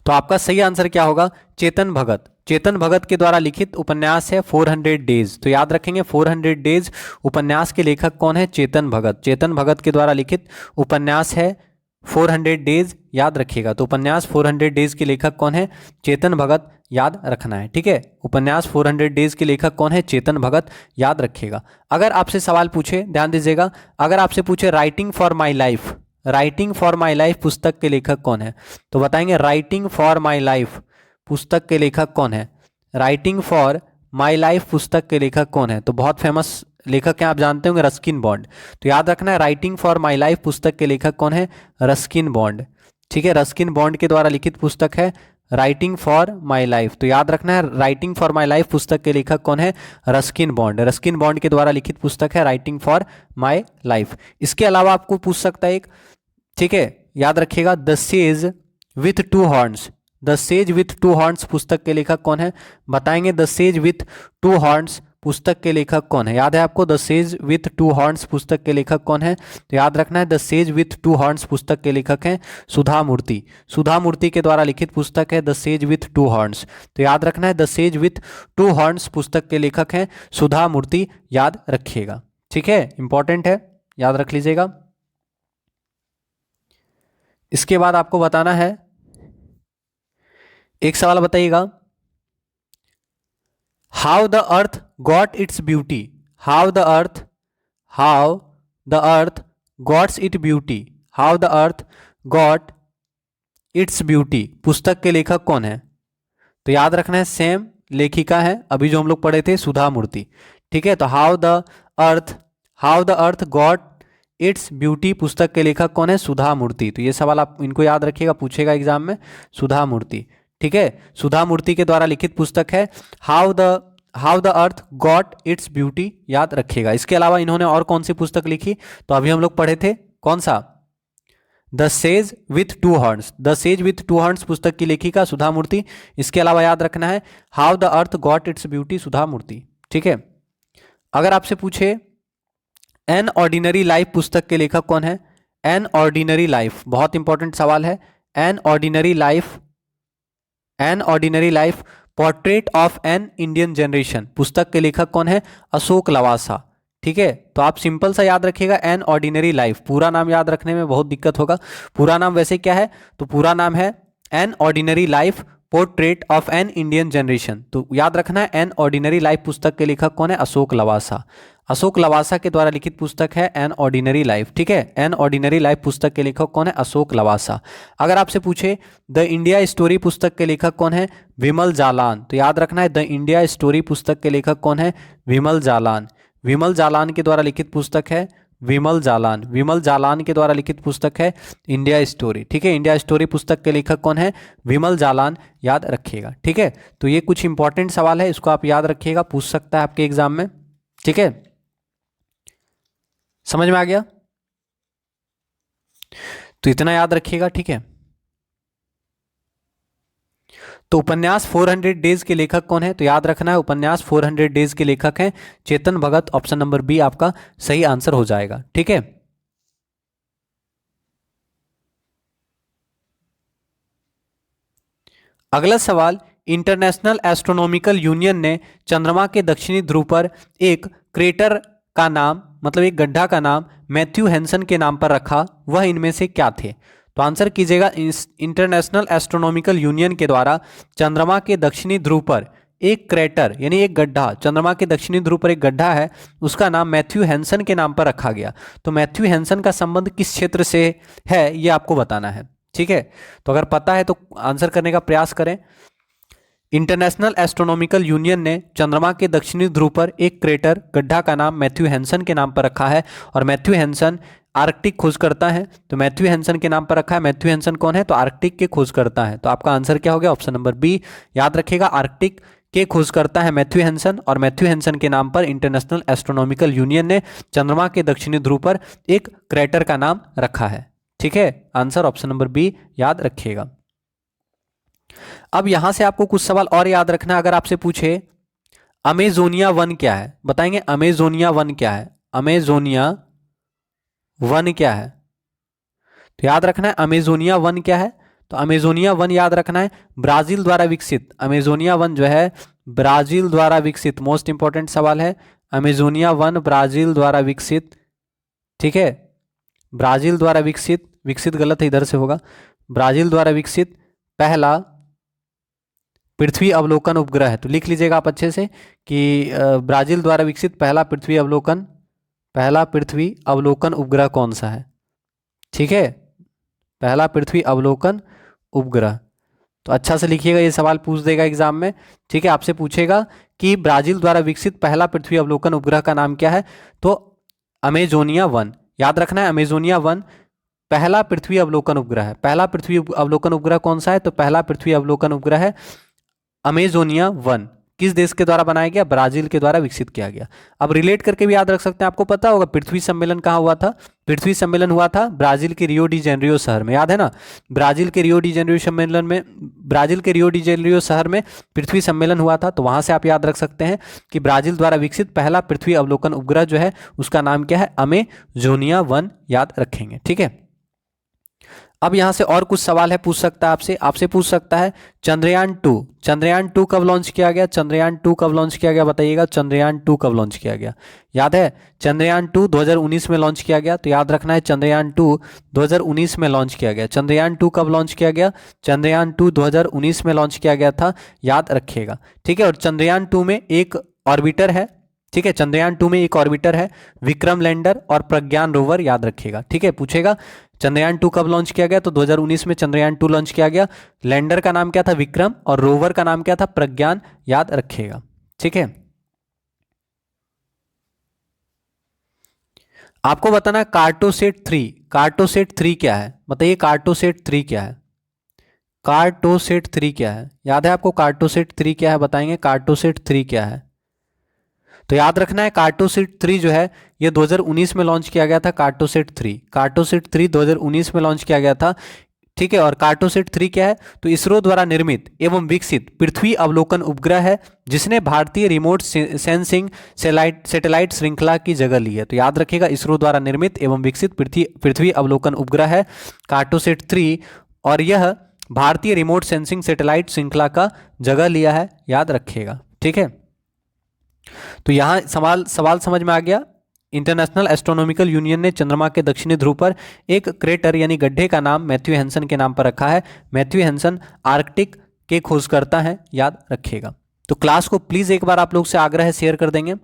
तो आपका सही आंसर क्या होगा? चेतन भगत। चेतन भगत के द्वारा लिखित उपन्यास है 400 डेज। तो याद रखेंगे 400 डेज उपन्यास के लेखक कौन है? चेतन भगत। चेतन भगत के द्वारा लिखित उपन्यास है 400 डेज, याद रखिएगा। तो उपन्यास 400 डेज के लेखक कौन है? चेतन भगत, याद रखना है। ठीक है, उपन्यास 400 डेज के लेखक कौन है? चेतन भगत, याद रखिएगा। अगर आपसे सवाल पूछे, ध्यान दीजिएगा, अगर आपसे पूछे writing for my life, writing for my life पुस्तक के लेखक कौन है? तो बताएंगे राइटिंग फॉर माई लाइफ पुस्तक के लेखक कौन है? राइटिंग फॉर माई लाइफ पुस्तक के लेखक कौन है? तो बहुत फेमस लेखक हैं, आप जानते होंगे, रस्किन बॉन्ड। तो याद रखना है राइटिंग फॉर माई लाइफ पुस्तक के लेखक कौन है? Ruskin bond. ठीक है, रस्किन बॉन्ड के द्वारा लिखित पुस्तक है राइटिंग फॉर माई लाइफ। तो याद रखना है राइटिंग फॉर माई लाइफ पुस्तक के लेखक कौन है? Ruskin bond. रस्किन बॉन्ड के द्वारा लिखित पुस्तक है राइटिंग फॉर माई लाइफ। इसके अलावा आपको पूछ सकता है एक, ठीक है, याद रखिएगा, the sage with to horns. The sage with to horns पुस्तक के लेखक कौन है? बताएंगे the sage with to horns पुस्तक के लेखक कौन है? याद है आपको the sage with to horns पुस्तक के लेखक कौन है? तो याद रखना है the sage with to horns पुस्तक के लेखक हैं सुधा मूर्ति। सुधा मूर्ति के द्वारा लिखित पुस्तक है the sage with to horns. तो याद रखना है the sage with to horns पुस्तक के लेखक हैं सुधा मूर्ति, याद रखिएगा। ठीक है, इंपॉर्टेंट है, याद रख लीजिएगा। इसके बाद आपको बताना है, एक सवाल बताइएगा, how the earth got its beauty. How the earth gots it beauty. How the earth got its beauty पुस्तक के लेखक कौन है? तो याद रखना है सेम लेखिका है अभी जो हम लोग पढ़े थे, सुधा मूर्ति। ठीक है, तो how the earth got its beauty पुस्तक के लेखक कौन है? सुधा मूर्ति। तो ये सवाल आप इनको याद रखिएगा, पूछेगा एग्जाम में, सुधा मूर्ति। ठीक है, सुधा मूर्ति के द्वारा लिखित पुस्तक है how the earth got its beauty, याद रखिएगा। इसके अलावा इन्होंने और कौन सी पुस्तक लिखी? तो अभी हम लोग पढ़े थे, कौन सा? The sage with to horns. The sage with to horns पुस्तक की लेखिका सुधा मूर्ति। इसके अलावा याद रखना है how the earth got its beauty, Sudha Murthy. ठीक है, अगर आपसे पूछे एन ऑर्डिनरी लाइफ पुस्तक के लेखक कौन है? एन ऑर्डिनरी लाइफ, बहुत इंपॉर्टेंट सवाल है। An ordinary life portrait of an Indian generation पुस्तक के लेखक कौन है? अशोक लवासा। ठीक है, तो आप सिंपल सा याद रखिएगा एन ऑर्डिनरी लाइफ। पूरा नाम याद रखने में बहुत दिक्कत होगा। पूरा नाम वैसे क्या है? तो पूरा नाम है an ordinary life portrait of an Indian generation. तो याद रखना है एन ऑर्डिनरी लाइफ पुस्तक के लेखक कौन है? अशोक लवासा। अशोक लवासा के द्वारा लिखित पुस्तक है एन ऑर्डिनरी लाइफ। ठीक है, एन ऑर्डिनरी लाइफ पुस्तक के लेखक कौन है? अशोक लवासा। अगर आपसे पूछे द इंडिया स्टोरी पुस्तक के लेखक कौन है? विमल जालान। तो याद रखना है द इंडिया स्टोरी पुस्तक के लेखक कौन है? विमल जालान। विमल जालान के द्वारा लिखित पुस्तक है विमल जालान। विमल जालान के द्वारा लिखित पुस्तक है इंडिया स्टोरी। ठीक है, इंडिया स्टोरी पुस्तक के लेखक कौन है? विमल जालान, याद रखिएगा। ठीक है, तो ये कुछ इंपॉर्टेंट सवाल है, इसको आप याद रखिएगा, पूछ सकता है आपके एग्जाम में। ठीक है, समझ में आ गया? तो इतना याद रखिएगा। ठीक है, तो उपन्यास 400 डेज के लेखक कौन है? तो याद रखना है उपन्यास 400 डेज के लेखक हैं Chetan Bhagat. Option number B आपका सही आंसर हो जाएगा। ठीक है, अगला सवाल, इंटरनेशनल एस्ट्रोनॉमिकल यूनियन ने चंद्रमा के दक्षिणी ध्रुव पर एक क्रेटर का नाम, मतलब एक गड्ढा का नाम मैथ्यू हैंसन के नाम पर रखा, वह इनमें से क्या थे? तो आंसर कीजिएगा, इंटरनेशनल एस्ट्रोनॉमिकल यूनियन के द्वारा चंद्रमा के दक्षिणी ध्रुव पर एक क्रेटर यानी एक गड्ढा, चंद्रमा के दक्षिणी ध्रुव पर एक गड्ढा है, उसका नाम मैथ्यू हैंसन के नाम पर रखा गया। तो मैथ्यू हैंसन का संबंध किस क्षेत्र से है ये आपको बताना है। ठीक है, तो अगर पता है तो आंसर करने का प्रयास करें। इंटरनेशनल एस्ट्रोनॉमिकल यूनियन ने चंद्रमा के दक्षिणी ध्रुव पर एक क्रेटर गड्ढा का नाम मैथ्यू हैंसन के नाम पर रखा है, और मैथ्यू हैंसन आर्कटिक खोज करता है, तो मैथ्यू हैंसन के नाम पर रखा है। मैथ्यू हैंसन कौन है? तो आर्कटिक के खोज करता है। तो आपका आंसर क्या हो गया? Option number B. याद रखिएगा, आर्कटिक के खोज करता है मैथ्यू हैंसन, और मैथ्यू हैंसन के नाम पर इंटरनेशनल एस्ट्रोनॉमिकल यूनियन ने चंद्रमा के दक्षिणी ध्रुव पर एक क्रेटर का नाम रखा है। ठीक है, आंसर ऑप्शन नंबर बी याद रखिएगा। अब यहां से आपको कुछ सवाल और याद रखना। अगर आपसे पूछे अमेजोनिया वन क्या है, बताएंगे अमेजोनिया वन क्या है? अमेजोनिया वन क्या है? तो याद रखना है अमेजोनिया वन क्या है। तो अमेजोनिया वन याद रखना है ब्राजील द्वारा विकसित, अमेजोनिया वन जो है ब्राजील द्वारा विकसित, मोस्ट इंपॉर्टेंट सवाल है। अमेजोनिया वन ब्राजील द्वारा विकसित, ठीक है, ब्राजील द्वारा विकसित, विकसित गलत है, इधर से होगा, ब्राजील द्वारा विकसित पहला पृथ्वी अवलोकन उपग्रह है। तो लिख लीजिएगा आप अच्छे से कि ब्राजील द्वारा विकसित पहला पृथ्वी अवलोकन उपग्रह कौन सा है? ठीक है, पहला पृथ्वी अवलोकन उपग्रह। तो अच्छा से लिखिएगा, ये सवाल पूछ देगा एग्जाम में। ठीक है, आपसे पूछेगा कि ब्राजील द्वारा विकसित पहला पृथ्वी अवलोकन उपग्रह का नाम क्या है? तो अमेजोनिया वन याद रखना है। अमेजोनिया वन पहला पृथ्वी अवलोकन उपग्रह है। पहला पृथ्वी अवलोकन उपग्रह कौन सा है? तो पहला पृथ्वी अवलोकन उपग्रह है अमेजोनिया वन। किस देश के द्वारा बनाया गया? ब्राजील के द्वारा विकसित किया गया। अब रिलेट करके भी याद रख सकते हैं। आपको पता होगा पृथ्वी सम्मेलन कहाँ हुआ था? पृथ्वी सम्मेलन हुआ था ब्राजील के रियो डी जेनेरियो शहर में, याद है ना? ब्राजील के रियो डी जेनेरियो सम्मेलन में, ब्राजील के रियो डी जेनेरियो शहर में पृथ्वी सम्मेलन हुआ था। तो वहां से आप याद रख सकते हैं कि ब्राजील द्वारा विकसित पहला पृथ्वी अवलोकन उपग्रह जो है उसका नाम क्या है? अमेजोनिया वन याद रखेंगे। ठीक है, अब यहां से और कुछ सवाल है, पूछ सकता है आपसे पूछ सकता है चंद्रयान 2, चंद्रयान 2 कब लॉन्च किया गया? चंद्रयान 2 कब लॉन्च किया गया बताइएगा? चंद्रयान 2 कब लॉन्च किया गया? याद है, चंद्रयान 2 2019 में लॉन्च किया गया। तो याद रखना है चंद्रयान 2 2019 में लॉन्च किया गया। चंद्रयान 2 कब लॉन्च किया गया? चंद्रयान 2 2019 में लॉन्च किया गया था, याद रखिएगा। ठीक है, और चंद्रयान 2 में एक ऑर्बिटर है। ठीक है, चंद्रयान 2 में एक ऑर्बिटर है, विक्रम लैंडर और प्रज्ञान रोवर, याद रखिएगा। ठीक है, पूछेगा चंद्रयान 2 कब लॉन्च किया गया? तो 2019 में चंद्रयान 2 लॉन्च किया गया। लैंडर का नाम क्या था? विक्रम, और रोवर का नाम क्या था? प्रज्ञान, याद रखिएगा। ठीक है, आपको बताना है कार्टोसेट 3, कार्टोसेट 3 क्या है? बताइए कार्टोसेट 3 क्या है? कार्टोसेट 3 क्या है? याद है आपको कार्टोसेट 3 क्या है? बताएंगे कार्टोसेट 3 क्या है? तो याद रखना है कार्टोसेट 3 जो है ये 2019 में लॉन्च किया गया था। कार्टोसेट 3, कार्टोसेट 3 2019 में लॉन्च किया गया था। ठीक है, और कार्टोसेट 3 क्या है? तो इसरो द्वारा निर्मित एवं विकसित पृथ्वी अवलोकन उपग्रह है जिसने भारतीय रिमोट सेंसिंग सैटेलाइट श्रृंखला की जगह ली है। तो याद रखिएगा इसरो द्वारा निर्मित एवं विकसित पृथ्वी अवलोकन उपग्रह है कार्टोसेट 3, और यह भारतीय रिमोट सेंसिंग सैटेलाइट श्रृंखला का जगह लिया है, याद रखिएगा। ठीक है, तो यहां सवाल समझ में आ गया। इंटरनेशनल एस्ट्रोनॉमिकल यूनियन ने चंद्रमा के दक्षिणी ध्रुव पर एक क्रेटर यानी गड्ढे का नाम मैथ्यू हैंसन के नाम पर रखा है। मैथ्यू हैंसन आर्कटिक के खोज करता है, याद रखिएगा। तो क्लास को प्लीज एक बार आप लोग से आग्रह है शेयर कर देंगे।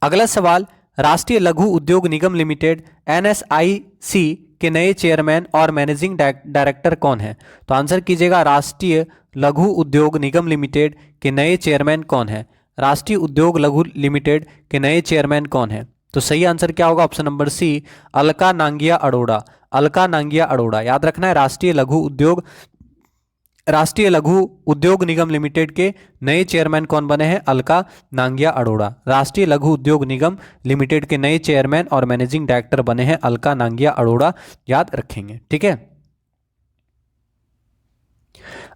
अगला सवाल, राष्ट्रीय लघु उद्योग निगम लिमिटेड NSIC के नए चेयरमैन और मैनेजिंग डायरेक्टर कौन है? तो आंसर कीजिएगा राष्ट्रीय लघु उद्योग निगम लिमिटेड के नए चेयरमैन कौन है? राष्ट्रीय उद्योग लघु लिमिटेड के नए चेयरमैन कौन है? तो सही आंसर क्या होगा? Option number C, Alka Nangia Arora, Alka Nangia Arora. याद रखना है राष्ट्रीय लघु उद्योग निगम लिमिटेड के नए चेयरमैन कौन बने हैं? अलका नांगिया अरोड़ा। राष्ट्रीय लघु उद्योग निगम लिमिटेड के नए चेयरमैन और मैनेजिंग डायरेक्टर बने हैं अलका नांगिया अरोड़ा, याद रखेंगे। ठीक है,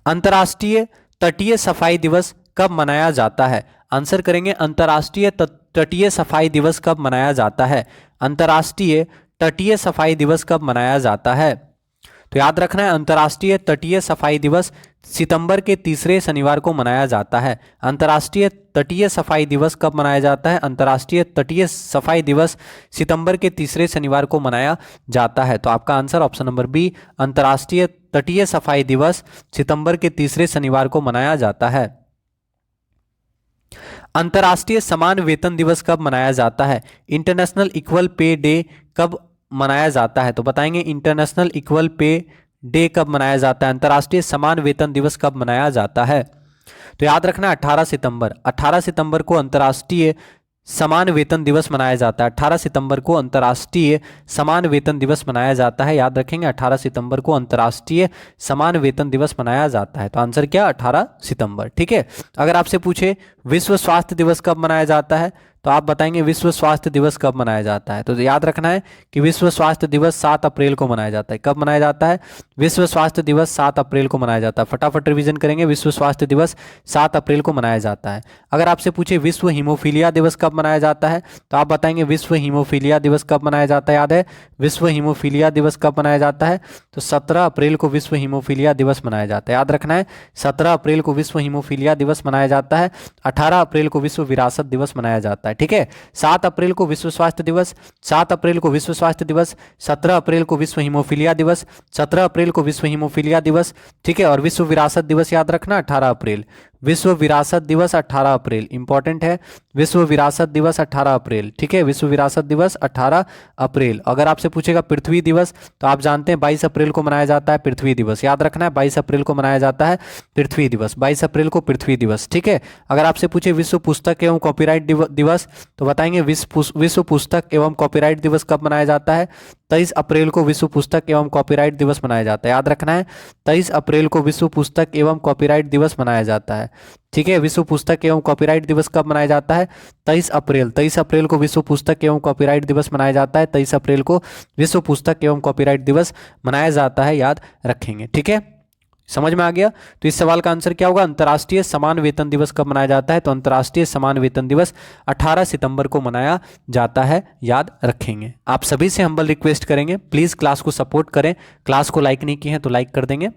अंतर्राष्ट्रीय तटीय सफाई दिवस कब मनाया जाता है? आंसर करेंगे अंतर्राष्ट्रीय तटीय सफाई दिवस कब मनाया जाता है? अंतर्राष्ट्रीय तटीय सफाई दिवस कब मनाया जाता है? तो याद रखना है अंतर्राष्ट्रीय तटीय सफाई दिवस सितंबर के तीसरे शनिवार को मनाया जाता है। अंतर्राष्ट्रीय तटीय सफाई दिवस कब मनाया जाता है? अंतर्राष्ट्रीय तटीय सफाई दिवस सितंबर के तीसरे शनिवार को मनाया जाता है। तो आपका आंसर ऑप्शन नंबर बी, अंतर्राष्ट्रीय तटीय सफाई दिवस सितंबर के तीसरे शनिवार को मनाया जाता है। अंतर्राष्ट्रीय समान वेतन दिवस कब मनाया जाता है? इंटरनेशनल इक्वल पे डे कब मनाया जाता है? तो बताएंगे इंटरनेशनल इक्वल पे डे कब मनाया जाता है? अंतर्राष्ट्रीय समान वेतन दिवस कब मनाया जाता है? तो याद रखना 18 सितंबर को अंतर्राष्ट्रीय समान वेतन दिवस मनाया जाता है? 18 सितंबर को अंतर्राष्ट्रीय समान वेतन दिवस मनाया जाता है। याद रखेंगे 18 सितंबर को अंतर्राष्ट्रीय समान वेतन दिवस मनाया जाता है। तो आंसर क्या? 18 सितंबर। ठीक है। अगर आपसे पूछे विश्व स्वास्थ्य दिवस कब मनाया जाता है, तो आप बताएंगे विश्व स्वास्थ्य दिवस कब मनाया जाता है। तो याद रखना है कि विश्व स्वास्थ्य दिवस 7 अप्रैल को मनाया जाता है। कब मनाया जाता है? विश्व स्वास्थ्य दिवस 7 अप्रैल को मनाया जाता है। फटाफट रिवीजन करेंगे। विश्व स्वास्थ्य दिवस 7 अप्रैल को मनाया जाता है। अगर आपसे पूछे विश्व हीमोफीलिया दिवस कब मनाया जाता है, तो आप बताएंगे विश्व हीमोफीलिया दिवस कब मनाया जाता है। याद है विश्व हीमोफीलिया दिवस कब मनाया जाता है? तो 17 अप्रैल को विश्व हीमोफीलिया दिवस मनाया जाता है। याद रखना है 17 अप्रैल को विश्व हीमोफीलिया दिवस मनाया जाता है। 18 अप्रैल को विश्व विरासत दिवस मनाया जाता है। ठीक है। 7 अप्रैल को विश्व स्वास्थ्य दिवस, 7 अप्रैल को विश्व स्वास्थ्य दिवस, 17 अप्रैल को विश्व हीमोफीलिया दिवस, 17 अप्रैल को विश्व हीमोफीलिया दिवस। ठीक है। और विश्व विरासत दिवस याद रखना 18 अप्रैल। विश्व विरासत दिवस 18 अप्रैल इंपॉर्टेंट है। विश्व विरासत दिवस 18 अप्रैल। ठीक है। विश्व विरासत दिवस 18 अप्रैल। अगर आपसे पूछेगा पृथ्वी दिवस, तो आप जानते हैं 22 अप्रैल को मनाया जाता है पृथ्वी दिवस। याद रखना है 22 अप्रैल को मनाया जाता है पृथ्वी दिवस। 22 अप्रैल को पृथ्वी दिवस। ठीक है। अगर आपसे पूछे विश्व पुस्तक एवं कॉपीराइट दिवस, तो बताएंगे विश्व पुस्तक एवं कॉपीराइट दिवस कब मनाया जाता है? 23 अप्रैल को विश्व पुस्तक एवं कॉपीराइट दिवस मनाया जाता है। याद रखना है 23 अप्रैल को विश्व पुस्तक एवं कॉपीराइट दिवस मनाया जाता है। ठीक है। विश्व पुस्तक एवं कॉपीराइट दिवस कब मनाया जाता है? 23 अप्रैल। 23 अप्रैल को विश्व पुस्तक एवं कॉपीराइट दिवस मनाया जाता है। 23 अप्रैल को विश्व पुस्तक एवं कॉपीराइट दिवस मनाया जाता है। याद रखेंगे। ठीक है। समझ में आ गया? तो इस सवाल का आंसर क्या होगा? अंतर्राष्ट्रीय समान वेतन दिवस कब मनाया जाता है? तो अंतर्राष्ट्रीय समान वेतन दिवस 18 सितंबर को मनाया जाता है। याद रखेंगे। आप सभी से हम्बल रिक्वेस्ट करेंगे प्लीज क्लास को सपोर्ट करें। क्लास को लाइक नहीं किए हैं तो लाइक कर देंगे।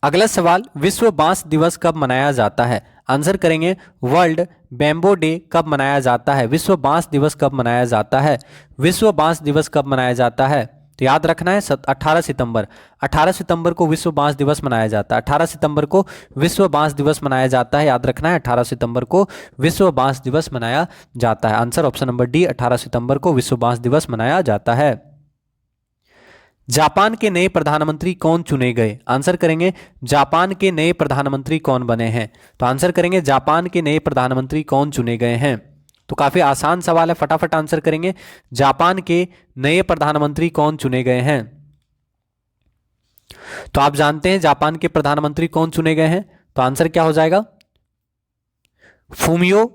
अगला सवाल, विश्व बांस दिवस कब मनाया जाता है? आंसर करेंगे वर्ल्ड बैम्बो डे कब मनाया जाता है? विश्व बांस दिवस कब मनाया जाता है? विश्व बांस दिवस कब मनाया जाता है? तो याद रखना है 18 सितंबर। 18 सितंबर को विश्व बांस दिवस मनाया जाता है। 18 सितंबर को विश्व बांस दिवस मनाया जाता है। याद रखना है 18 सितंबर को विश्व बांस दिवस मनाया जाता है। आंसर ऑप्शन नंबर डी, 18 सितंबर को विश्व बांस दिवस मनाया जाता है। जापान के नए प्रधानमंत्री कौन चुने गए? आंसर करेंगे जापान के नए प्रधानमंत्री कौन बने हैं? तो आंसर करेंगे जापान के नए प्रधानमंत्री कौन चुने गए हैं? तो काफी आसान सवाल है, फटाफट आंसर करेंगे। जापान के नए प्रधानमंत्री कौन चुने गए हैं? तो आप जानते हैं जापान के प्रधानमंत्री कौन चुने गए हैं। तो आंसर क्या हो जाएगा? फूमियो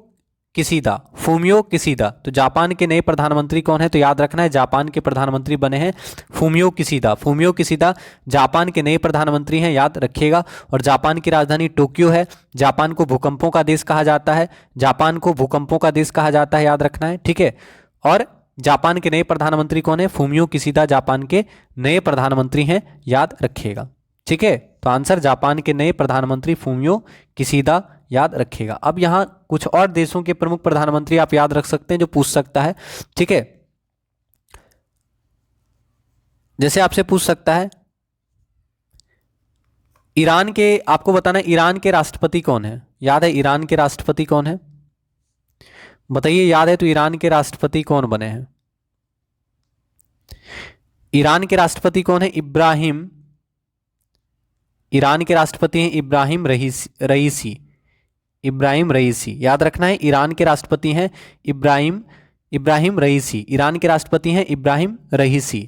किसीदा। फूमियो किसीदा। तो जापान के नए प्रधानमंत्री कौन है? तो याद रखना है जापान के प्रधानमंत्री बने हैं फूमियो किसीदा। फूमियो किसीदा जापान के नए प्रधानमंत्री हैं, याद रखिएगा। और जापान की राजधानी टोक्यो है। जापान को भूकंपों का देश कहा जाता है। जापान को भूकंपों का देश कहा जाता है, याद रखना है। ठीक है। और जापान के नए प्रधानमंत्री कौन है? फूमियो किसीदा जापान के नए प्रधानमंत्री हैं, याद रखिएगा। ठीक है। तो आंसर जापान के नए प्रधानमंत्री फूमियो किसीदा, याद रखिएगा। अब यहां कुछ और देशों के प्रमुख प्रधानमंत्री आप याद रख सकते हैं जो पूछ सकता है। ठीक है। जैसे आपसे पूछ सकता है ईरान के, आपको बताना है ईरान के राष्ट्रपति कौन है? याद है ईरान के राष्ट्रपति कौन है? बताइए, याद है तो ईरान के राष्ट्रपति कौन बने हैं? ईरान के राष्ट्रपति कौन है? इब्राहिम। ईरान के राष्ट्रपति हैं इब्राहिम रईसी। इब्राहिम रईसी, याद रखना है ईरान के राष्ट्रपति हैं इब्राहिम रईसी। ईरान के राष्ट्रपति हैं इब्राहिम रईसी।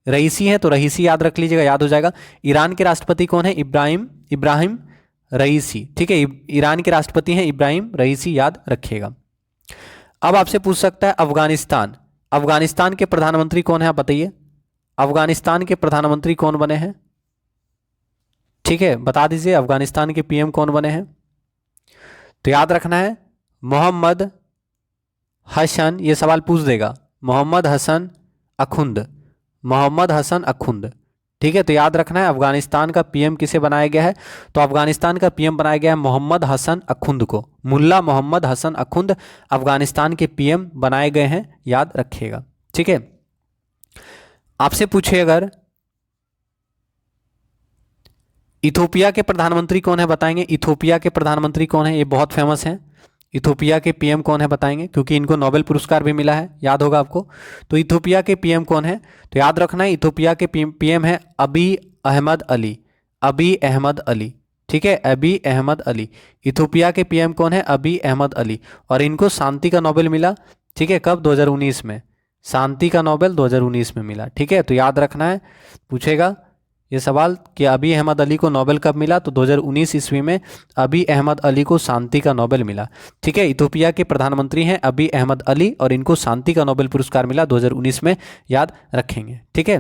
रईसी हैं तो रईसी याद रख लीजिएगा, याद हो जाएगा। ईरान के राष्ट्रपति कौन है? इब्राहिम रईसी। ठीक है। ईरान के राष्ट्रपति हैं इब्राहिम रईसी, याद रखिएगा। अब आपसे पूछ सकता है अफगानिस्तान। अफगानिस्तान के प्रधानमंत्री कौन है? आप बताइए अफगानिस्तान के प्रधानमंत्री कौन बने हैं? ठीक है, बता दीजिए अफगानिस्तान के पीएम कौन बने हैं? तो याद रखना है मोहम्मद हसन। ये सवाल पूछ देगा, मोहम्मद हसन अखुंद। मोहम्मद हसन अखुंद। ठीक है। तो याद रखना है अफगानिस्तान का पीएम किसे बनाया गया है? तो अफगानिस्तान का पीएम बनाया गया है मोहम्मद हसन अखुंद को। मुल्ला मोहम्मद हसन अखुंद अफगानिस्तान के पीएम बनाए गए हैं, याद रखिएगा। ठीक है। आपसे पूछे अगर इथोपिया के प्रधानमंत्री कौन है? बताएंगे इथोपिया के प्रधानमंत्री कौन है? ये बहुत फेमस हैं। इथोपिया के पीएम कौन है? बताएंगे, क्योंकि इनको नोबेल पुरस्कार भी मिला है, याद होगा आपको। तो इथोपिया के पीएम कौन है? तो याद रखना है इथोपिया के पीएम है अबी अहमद अली। अबी अहमद अली। ठीक है, अबी अहमद अली। इथोपिया के पीएम कौन है? अबी अहमद अली। और इनको शांति का नोबेल मिला, ठीक है, कब? 2019 में। शांति का नोबेल 2019 में मिला। ठीक है, तो याद रखना है, पूछेगा ये सवाल कि अबी अहमद अली को नोबेल कब मिला, तो 2019 ईस्वी में अबी अहमद अली को शांति का नोबेल मिला। ठीक है, इथोपिया के प्रधानमंत्री हैं अबी अहमद अली और इनको शांति का नोबेल पुरस्कार मिला 2019 में, याद रखेंगे। ठीक है,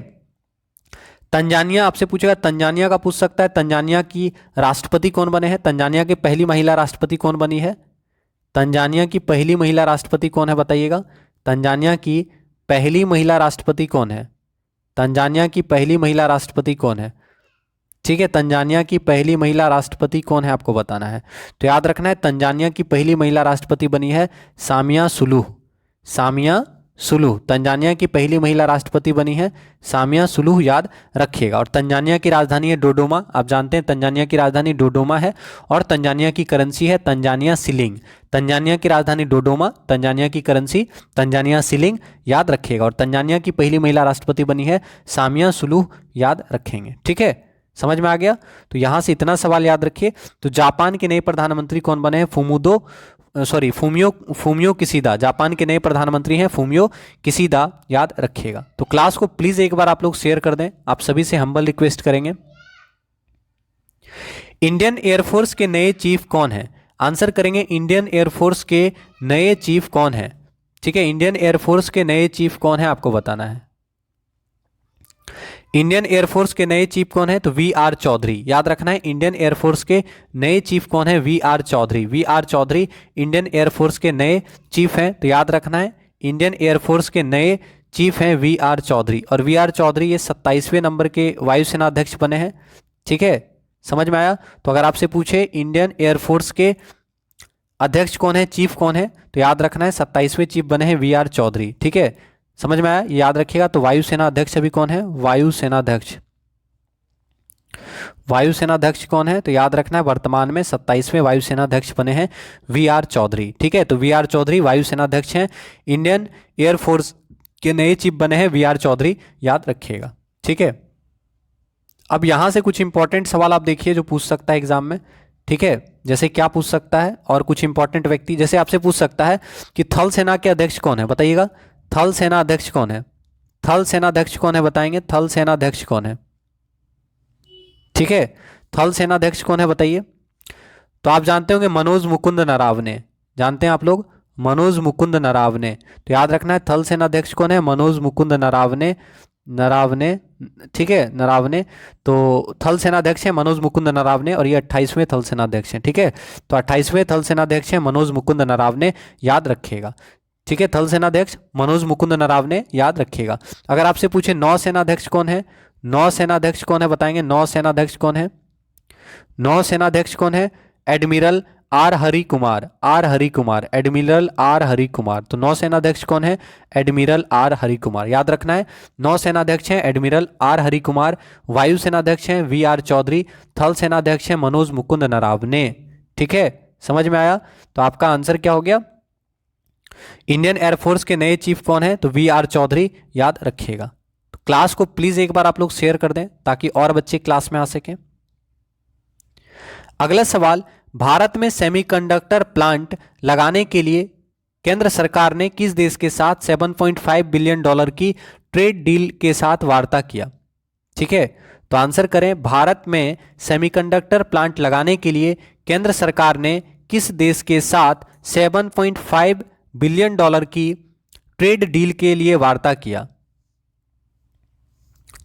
तंजानिया आपसे पूछेगा, तंजानिया का पूछ सकता है, तंजानिया की राष्ट्रपति कौन बने हैं? तंजानिया की पहली महिला राष्ट्रपति कौन बनी है? तंजानिया की पहली महिला राष्ट्रपति कौन है, बताइएगा। तंजानिया की पहली महिला राष्ट्रपति कौन है? तंजानिया की पहली महिला राष्ट्रपति कौन है? ठीक है, तंजानिया की पहली महिला राष्ट्रपति कौन है आपको बताना है। तो याद रखना है, तंजानिया की पहली महिला राष्ट्रपति बनी है सामिया सुलूह। सामिया सुलूह तंजानिया की पहली महिला राष्ट्रपति बनी है, सामिया सुलूह, याद रखिएगा। और तंजानिया की राजधानी है डोडोमा। आप जानते हैं तंजानिया की राजधानी डोडोमा है और तंजानिया की करेंसी है तंजानिया शिलिंग। तंजानिया की राजधानी डोडोमा, तंजानिया की करेंसी तंजानिया शिलिंग, याद रखिएगा। और तंजानिया की पहली महिला राष्ट्रपति बनी है सामिया सुलूह, याद रखेंगे। ठीक है, समझ में आ गया। तो यहाँ से इतना सवाल याद रखिए। तो जापान के नए प्रधानमंत्री कौन बने हैं? Fumio Kishida. जापान के नए प्रधानमंत्री हैं फूमियो किशिदा, याद रखिएगा। तो क्लास को प्लीज एक बार आप लोग शेयर कर दें, आप सभी से हम्बल रिक्वेस्ट करेंगे। इंडियन एयरफोर्स के नए चीफ कौन है? आंसर करेंगे, इंडियन एयरफोर्स के नए चीफ कौन है? ठीक है, इंडियन एयरफोर्स के नए चीफ कौन है आपको बताना है। इंडियन एयरफोर्स के नए चीफ कौन है? तो वी आर चौधरी, याद रखना है। इंडियन एयरफोर्स के नए चीफ कौन है? V R Chaudhary. V R Chaudhary Indian Air Force के नए चीफ हैं, तो याद रखना है, इंडियन एयरफोर्स के नए चीफ हैं वी आर चौधरी। और वी आर चौधरी ये 27वें नंबर के वायुसेना अध्यक्ष बने हैं। ठीक है, समझ में आया। तो अगर आपसे पूछे इंडियन एयरफोर्स के अध्यक्ष कौन है, चीफ कौन है, तो याद रखना है 27वें चीफ बने हैं वी आर चौधरी। ठीक है, समझ में आया, याद रखिएगा। तो वायुसेना अध्यक्ष अभी कौन है? वायुसेना अध्यक्ष। वायुसेना अध्यक्ष कौन है? तो याद रखना है, वर्तमान में 27वें वायुसेना अध्यक्ष बने हैं वी आर चौधरी। ठीक है, तो वी आर चौधरी वायुसेना अध्यक्ष हैं। इंडियन एयरफोर्स के नए चीफ बने हैं वी आर चौधरी, याद रखिएगा। ठीक है, अब यहां से कुछ इंपॉर्टेंट सवाल आप देखिए जो पूछ सकता है एग्जाम में। ठीक है, जैसे क्या पूछ सकता है, और कुछ इंपॉर्टेंट व्यक्ति, जैसे आपसे पूछ सकता है कि थल सेना के अध्यक्ष कौन है, बताइएगा। थल सेना अध्यक्ष कौन है? थल सेना अध्यक्ष कौन है बताएंगे। थल सेना अध्यक्ष कौन है? ठीक है, थल सेना अध्यक्ष कौन है बताइए। तो आप जानते होंगे मनोज मुकुंद नरावने, जानते हैं आप लोग, मनोज मुकुंद नरावने। तो याद रखना है थल सेना अध्यक्ष कौन है? मनोज मुकुंद नरावने। नरावने, ठीक है, नरावने। तो थल सेना अध्यक्ष है मनोज मुकुंद नरावने और ये 28वें थल सेना अध्यक्ष हैं। ठीक है, तो 28वें थल सेना अध्यक्ष हैं मनोज मुकुंद नरावने, याद रखिएगा। ठीक है, थल सेनाध्यक्ष मनोज मुकुंद नरावने, याद रखिएगा। अगर आपसे पूछे नौसेनाध्यक्ष कौन है? नौसेनाध्यक्ष कौन है बताएंगे। नौसेनाध्यक्ष कौन है? नौसेनाध्यक्ष कौन है? Admiral R Hari Kumar. R Hari Kumar, admiral R Hari Kumar. तो नौसेनाध्यक्ष कौन है? एडमिरल आर हरि कुमार, याद रखना है। नौसेनाध्यक्ष हैं एडमिरल आर हरि कुमार। वायुसेनाध्यक्ष हैं वी आर चौधरी। थल सेनाध्यक्ष हैं मनोज मुकुंद नरावने। ठीक है, समझ में आया। तो आपका आंसर क्या हो गया? इंडियन एयरफोर्स के नए चीफ कौन है? तो वी आर चौधरी, याद रखिएगा। तो क्लास को प्लीज एक बार आप लोग शेयर कर दें ताकि और बच्चे क्लास में आ सकें। अगला सवाल, भारत में सेमीकंडक्टर प्लांट लगाने के लिए केंद्र सरकार ने किस देश के साथ 7.5 बिलियन डॉलर की ट्रेड डील के साथ वार्ता किया? ठीक है, तो आंसर करें, भारत में सेमीकंडक्टर प्लांट लगाने के लिए केंद्र सरकार ने किस देश के साथ 7.5 बिलियन डॉलर की ट्रेड डील के लिए वार्ता किया?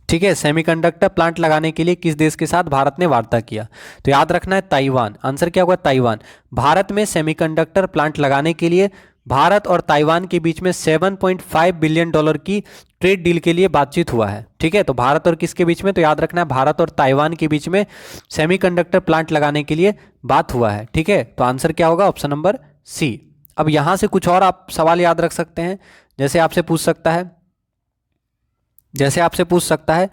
ठीक है, सेमीकंडक्टर प्लांट लगाने के लिए किस देश के साथ भारत ने वार्ता किया? तो याद रखना है ताइवान। आंसर क्या होगा? ताइवान। भारत में सेमीकंडक्टर प्लांट लगाने के लिए भारत और ताइवान के बीच में 7.5 बिलियन डॉलर की ट्रेड डील के लिए बातचीत हुआ है। ठीक है, तो भारत और किसके बीच में? तो याद रखना है भारत और ताइवान के बीच में सेमीकंडक्टर प्लांट लगाने के लिए बात हुआ है। ठीक है, तो आंसर क्या होगा? Option number C. अब यहां से कुछ और आप सवाल याद रख सकते हैं। जैसे आपसे पूछ सकता है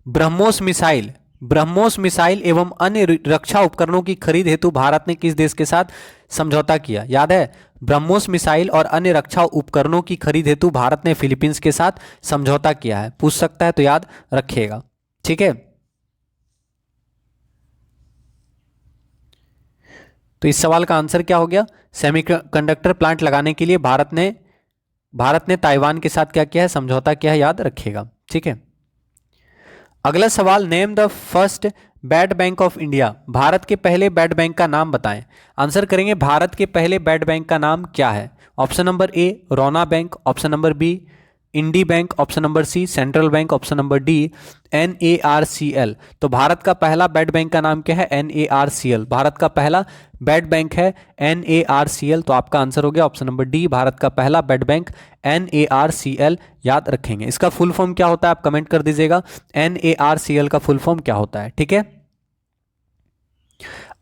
ब्रह्मोस मिसाइल एवं अन्य रक्षा उपकरणों की खरीद हेतु भारत ने किस देश के साथ समझौता किया? याद है, ब्रह्मोस मिसाइल और अन्य रक्षा उपकरणों की खरीद हेतु भारत ने फिलीपींस के साथ समझौता किया है। पूछ सकता है, तो याद रखिएगा। ठीक है, तो इस सवाल का आंसर क्या हो गया? सेमीकंडक्टर प्लांट लगाने के लिए भारत ने ताइवान के साथ क्या किया है? समझौता किया है, याद रखिएगा। ठीक है, अगला सवाल, name the first bad bank of India. Bharat के पहले बैड बैंक का नाम बताएं। आंसर करेंगे भारत के पहले बैड बैंक का नाम क्या है? Option number A Rona bank, option number B Indie bank, option number C central bank, option number D NARCL। तो भारत का पहला बैड बैंक का नाम क्या है? NARCL। भारत का पहला बैड बैंक है NARCL। तो आपका आंसर हो गया ऑप्शन नंबर डी, भारत का पहला बैड बैंक NARCL। याद रखेंगे। इसका फुल फॉर्म क्या होता है आप कमेंट कर दीजिएगा, NARCL का फुल फॉर्म क्या होता है। ठीक है,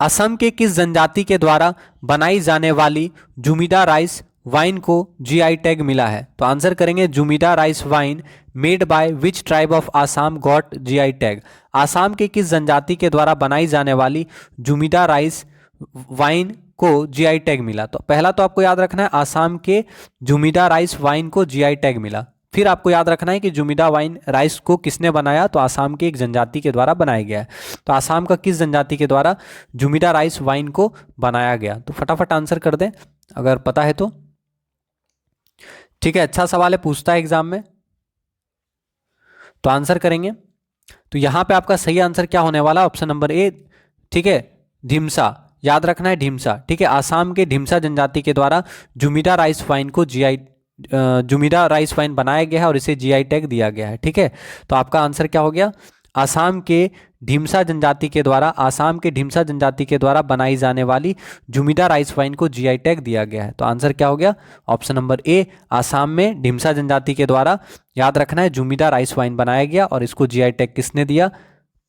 असम के किस जनजाति के द्वारा बनाई जाने वाली जुमीदा राइस वाइन को GI टैग मिला है? तो आंसर करेंगे Jumida rice wine made by which tribe of Assam got GI tag. Assam के किस जनजाति के द्वारा बनाई जाने वाली जुमीदा राइस वाइन को GI टैग मिला? तो पहला तो आपको याद रखना है आसाम के जुमीदा राइस वाइन को GI टैग मिला। फिर आपको याद रखना है कि जुमीदा वाइन राइस को किसने बनाया? तो आसाम के एक जनजाति के द्वारा बनाया गया है। तो आसाम का किस जनजाति के द्वारा जुमीदा राइस वाइन को बनाया गया? तो फटाफट आंसर कर दें अगर पता है तो। ठीक है, अच्छा सवाल है, पूछता है एग्जाम में, तो आंसर करेंगे। तो यहां पे आपका सही आंसर क्या होने वाला? ऑप्शन नंबर ए। ठीक है, ढीमसा, याद रखना है ढीमसा। ठीक है, आसाम के ढीमसा जनजाति के द्वारा जुमीदा राइस वाइन को जुमीदा राइस वाइन बनाया गया है और इसे GI टैग दिया गया है। ठीक है, तो आपका आंसर क्या हो गया? आसाम के ढीमसा जनजाति के द्वारा बनाई जाने वाली जुमीदा राइस वाइन को GI टैग दिया गया है। तो आंसर क्या हो गया? ऑप्शन नंबर ए, आसाम में ढीमसा जनजाति के द्वारा, याद रखना है, जुमीदा राइस वाइन बनाया गया और इसको GI टैग किसने दिया?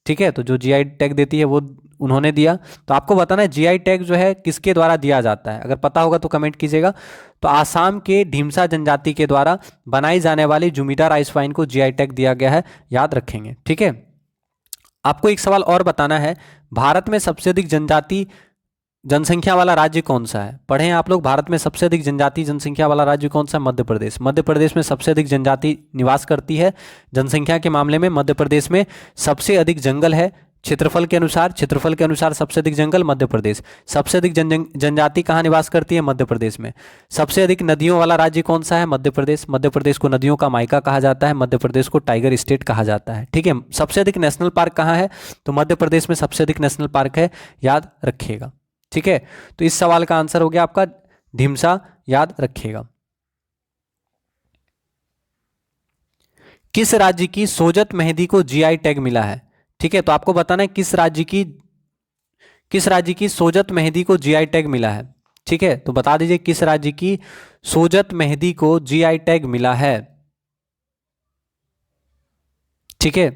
ठीक है, तो जो GI टैग देती है वो उन्होंने दिया। तो आपको बताना है GI टैग जो है किसके द्वारा दिया जाता है, अगर पता होगा तो कमेंट कीजिएगा। तो आसाम के ढीमसा जनजाति के द्वारा बनाई जाने वाली जुमीदा राइस वाइन को GI टैग दिया गया है, याद रखेंगे। ठीक है, आपको एक सवाल और बताना है, भारत में सबसे अधिक जनसंख्या वाला राज्य कौन सा है? पढ़ें आप लोग, भारत में सबसे अधिक जनजाति जनसंख्या वाला राज्य कौन सा है? मध्य प्रदेश। मध्य प्रदेश में सबसे अधिक जनजाति निवास करती है। जनसंख्या के मामले में मध्य प्रदेश में सबसे अधिक जंगल है। क्षेत्रफल के अनुसार सबसे अधिक जंगल मध्य प्रदेश। सबसे अधिक जनजाति कहाँ निवास करती है? मध्य प्रदेश में। सबसे अधिक नदियों वाला राज्य कौन सा है? मध्य प्रदेश। मध्य प्रदेश को नदियों का मायका कहा जाता है, मध्य प्रदेश को टाइगर स्टेट कहा जाता है। ठीक है, सबसे अधिक नेशनल पार्क कहाँ है? तो मध्य प्रदेश में सबसे अधिक नेशनल पार्क है, याद रखिएगा। ठीक है, तो इस सवाल का आंसर हो गया आपका ढीमसा, याद रखिएगा। किस राज्य की सोजत मेहंदी को GI टैग मिला है? ठीक है, तो आपको बताना है किस राज्य की सोजत मेहंदी को GI टैग मिला है। ठीक है, तो बता दीजिए किस राज्य की सोजत मेहंदी को GI टैग मिला है। ठीक है,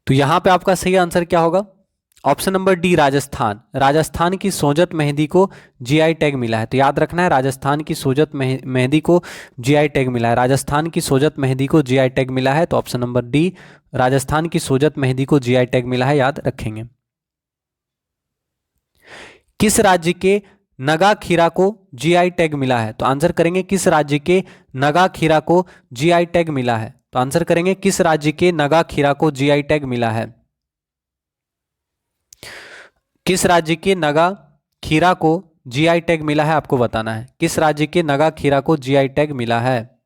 तो यहां पे आपका सही आंसर क्या होगा? Option number D, Rajasthan. Rajasthan की सोजत मेहंदी को GI टैग मिला है। तो याद रखना है, राजस्थान की सोजत मेहंदी को GI टैग मिला है। राजस्थान की सोजत मेहंदी को GI टैग मिला है, तो ऑप्शन नंबर डी, राजस्थान की सोजत मेहंदी को GI टैग मिला है, याद रखेंगे। किस राज्य के नगा खीरा को GI टैग मिला है? तो आंसर करेंगे किस राज्य के नगा खीरा को GI टैग मिला है? तो आंसर करेंगे किस राज्य के नगा खीरा को GI टैग मिला है? किस राज्य के नगा खीरा को GI टैग मिला है, आपको बताना है। किस राज्य के नगा खीरा को GI टैग मिला है?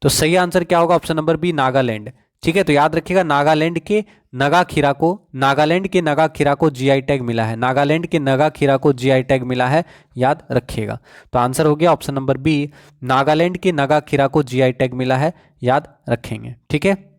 तो सही आंसर क्या होगा? Option number B, Nagaland. ठीक है, तो याद रखिएगा, नागालैंड के नगा खीरा को GI टैग मिला है। नागालैंड के नगा खीरा को GI टैग मिला है, याद रखिएगा। तो आंसर हो गया ऑप्शन नंबर बी, नागालैंड के नगा खीरा को GI टैग मिला है, याद रखेंगे। ठीक है,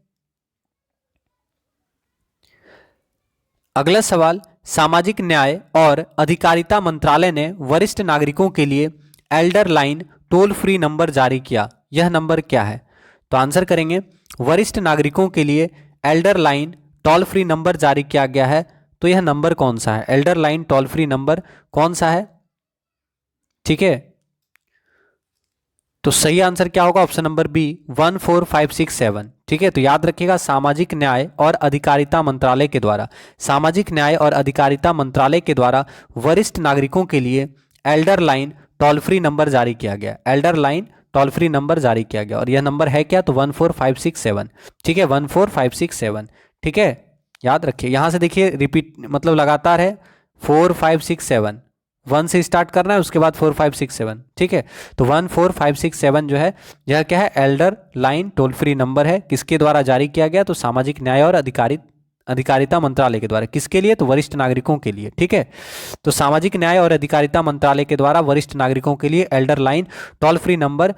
अगला सवाल, सामाजिक न्याय और अधिकारिता मंत्रालय ने वरिष्ठ नागरिकों के लिए Elder line toll free number जारी किया, यह नंबर क्या है? तो आंसर करेंगे वरिष्ठ नागरिकों के लिए Elder line toll free number जारी किया गया है, तो यह नंबर कौन सा है? Elder line toll free number कौन सा है? ठीक है, तो सही आंसर क्या होगा? Option number B, 14567। ठीक है, तो याद रखिएगा, सामाजिक न्याय और अधिकारिता मंत्रालय के द्वारा वरिष्ठ नागरिकों के लिए Elder line toll free number जारी किया गया। Elder line toll free number जारी किया गया और यह नंबर है क्या? तो 14567। ठीक है, 14567। ठीक है, याद रखिए। यहाँ से देखिए रिपीट मतलब लगातार है, 4 5 6 7, 1 से स्टार्ट करना है, उसके बाद 4 5 6 7, ठीक है। तो 1 4 5 6 7 जो है यह क्या है, Elder line toll free number है। किसके द्वारा जारी किया गया, तो सामाजिक न्याय और अधिकारिता मंत्रालय के द्वारा। किसके लिए, तो वरिष्ठ नागरिकों के लिए, ठीक है। तो सामाजिक न्याय और अधिकारिता मंत्रालय के द्वारा वरिष्ठ नागरिकों के लिए Elder line toll free number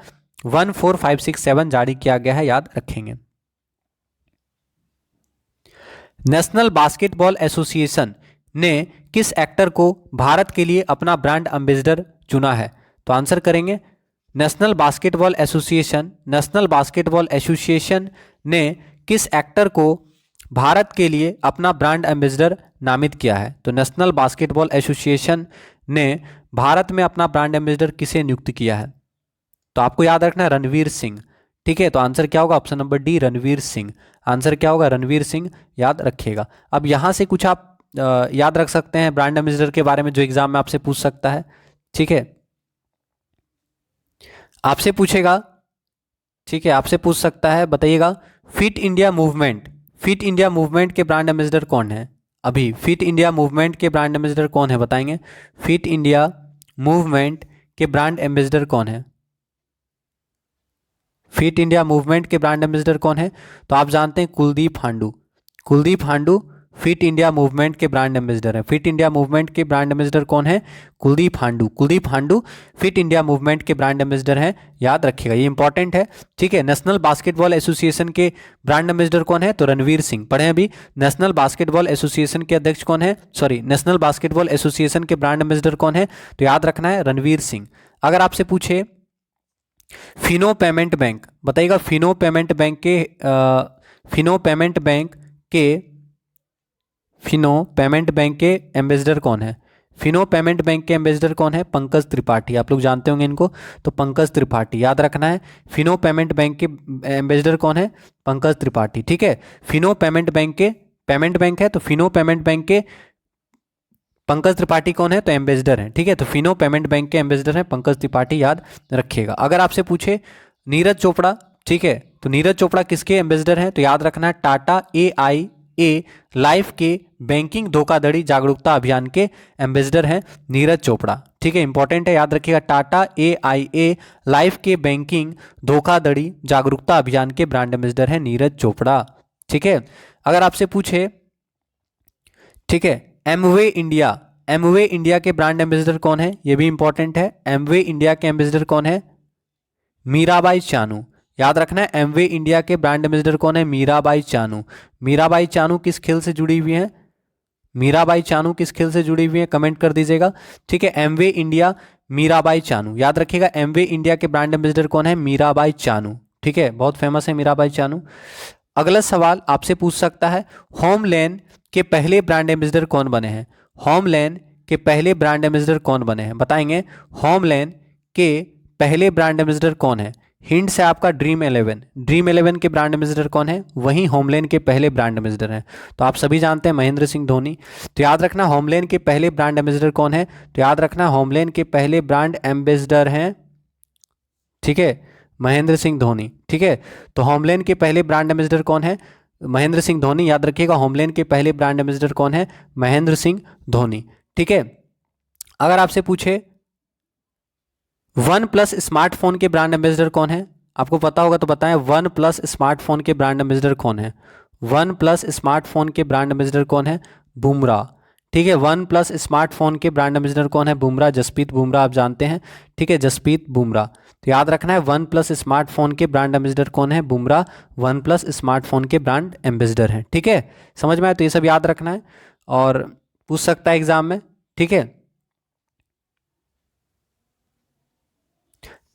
14567 जारी किया गया है, याद रखेंगे। नेशनल बास्केटबॉल एसोसिएशन ने किस एक्टर को भारत के लिए अपना ब्रांड एम्बेसडर चुना है, तो आंसर करेंगे नेशनल बास्केटबॉल एसोसिएशन ने किस एक्टर को भारत के लिए अपना ब्रांड एम्बेसडर नामित किया है। तो नेशनल बास्केटबॉल एसोसिएशन ने भारत में अपना ब्रांड एम्बेसडर किसे नियुक्त किया है, तो आपको याद रखना है रणवीर सिंह, ठीक है। तो आंसर क्या होगा, option number D Ranveer Singh. Answer क्या होगा, रणवीर सिंह, याद रखिएगा। अब यहां से कुछ आप याद रख सकते हैं ब्रांड एम्बेसडर के बारे में जो एग्जाम में आपसे पूछ सकता है, ठीक है। आपसे पूछेगा, ठीक है, आपसे पूछ सकता है, बताइएगा फिट इंडिया मूवमेंट के ब्रांड एम्बेसडर कौन है। अभी फिट इंडिया मूवमेंट के ब्रांड एम्बेसडर कौन है, बताएंगे। फिट इंडिया मूवमेंट के ब्रांड एम्बेसडर कौन है, फिट इंडिया मूवमेंट के ब्रांड एम्बेसडर कौन है, तो आप जानते हैं कुलदीप हांडू फिट इंडिया मूवमेंट के ब्रांड एम्बेसडर है। फिट इंडिया मूवमेंट के ब्रांड एम्बेसडर कौन है, कुलदीप हांडू फिट इंडिया मूवमेंट के ब्रांड एम्बेसडर हैं, याद रखिएगा, ये इंपॉर्टेंट है, ठीक है। नेशनल बास्केटबॉल एसोसिएशन के ब्रांड एम्बेसडर कौन है, तो रणवीर सिंह। पढ़े अभी, नेशनल बास्केटबॉल एसोसिएशन के अध्यक्ष कौन है, नेशनल बास्केटबॉल एसोसिएशन के ब्रांड एम्बेसडर कौन है, तो याद रखना है रणवीर सिंह। अगर आपसे पूछे फिनो पेमेंट बैंक, बताइएगा फिनो पेमेंट बैंक के एम्बेसडर कौन है। फिनो पेमेंट बैंक के एम्बेसडर कौन है, पंकज त्रिपाठी। आप लोग जानते होंगे इनको, तो पंकज त्रिपाठी, याद रखना है। फिनो पेमेंट बैंक के एम्बेसडर कौन है, पंकज त्रिपाठी, ठीक है। फिनो पेमेंट बैंक है, तो फिनो पेमेंट बैंक के पंकज त्रिपाठी कौन है, तो एम्बेसडर हैं, ठीक है। तो फिनो पेमेंट बैंक के एम्बेसडर हैं पंकज त्रिपाठी, याद रखिएगा। अगर आपसे पूछे नीरज चोपड़ा, ठीक है, तो नीरज चोपड़ा किसके एम्बेसडर हैं, तो याद रखना है टाटा AIA लाइफ के बैंकिंग धोखाधड़ी जागरूकता अभियान के एम्बेसडर हैं नीरज चोपड़ा, ठीक है, इंपॉर्टेंट है, याद रखिएगा। टाटा AIA लाइफ के बैंकिंग धोखाधड़ी जागरूकता अभियान के ब्रांड एम्बेसडर हैं नीरज चोपड़ा, ठीक है। अगर आपसे पूछे, ठीक है, एमवे इंडिया के ब्रांड एम्बेसडर कौन है, ये भी इंपॉर्टेंट है। एमवे इंडिया के एम्बेसडर कौन है, मीराबाई चानू, याद रखना है। एमवे इंडिया के ब्रांड एम्बेसडर कौन है, मीराबाई चानू किस खेल से जुड़ी हुई है, कमेंट कर दीजिएगा, ठीक है। एमवे इंडिया मीराबाई चानू, याद रखिएगा। एमवे इंडिया के ब्रांड एम्बेसडर कौन है, मीराबाई चानू, ठीक है, बहुत फेमस है मीराबाई चानू। अगला सवाल आपसे पूछ सकता है होमलेन के पहले ब्रांड एम्बेसडर कौन बने हैं, बताएंगे। होमलेन के पहले ब्रांड एम्बेसडर कौन है, हिंट से आपका ड्रीम 11 के ब्रांड एम्बेसडर कौन है, वही होमलेन के पहले ब्रांड एम्बेसडर हैं, तो आप सभी जानते हैं महेंद्र सिंह धोनी। तो याद रखना होमलेन के पहले ब्रांड एम्बेसडर कौन है, तो याद रखना होमलेन के पहले ब्रांड एम्बेसडर हैं, ठीक है, महेंद्र सिंह धोनी, ठीक है। तो होमलेन के पहले ब्रांड एम्बेसडर कौन है, महेंद्र सिंह धोनी, याद रखिएगा। होमलेन के पहले ब्रांड एम्बेसडर कौन है, महेंद्र सिंह धोनी, ठीक है। अगर आपसे पूछे OnePlus स्मार्टफोन के ब्रांड एम्बेसडर कौन है, आपको पता होगा तो बताएं। OnePlus स्मार्टफोन के ब्रांड एम्बेसडर कौन है, बुमराह, ठीक है। OnePlus स्मार्टफोन के ब्रांड एम्बेसडर कौन है, बुमराह, जसप्रीत बुमराह, आप जानते हैं, ठीक है, जसप्रीत बुमराह। तो याद रखना है OnePlus स्मार्टफोन के ब्रांड एम्बेसडर कौन है, बुमराह, OnePlus स्मार्टफोन के ब्रांड एम्बेसडर हैं, ठीक है। समझ में आए, तो ये सब याद रखना है और पूछ सकता है एग्जाम में, ठीक है।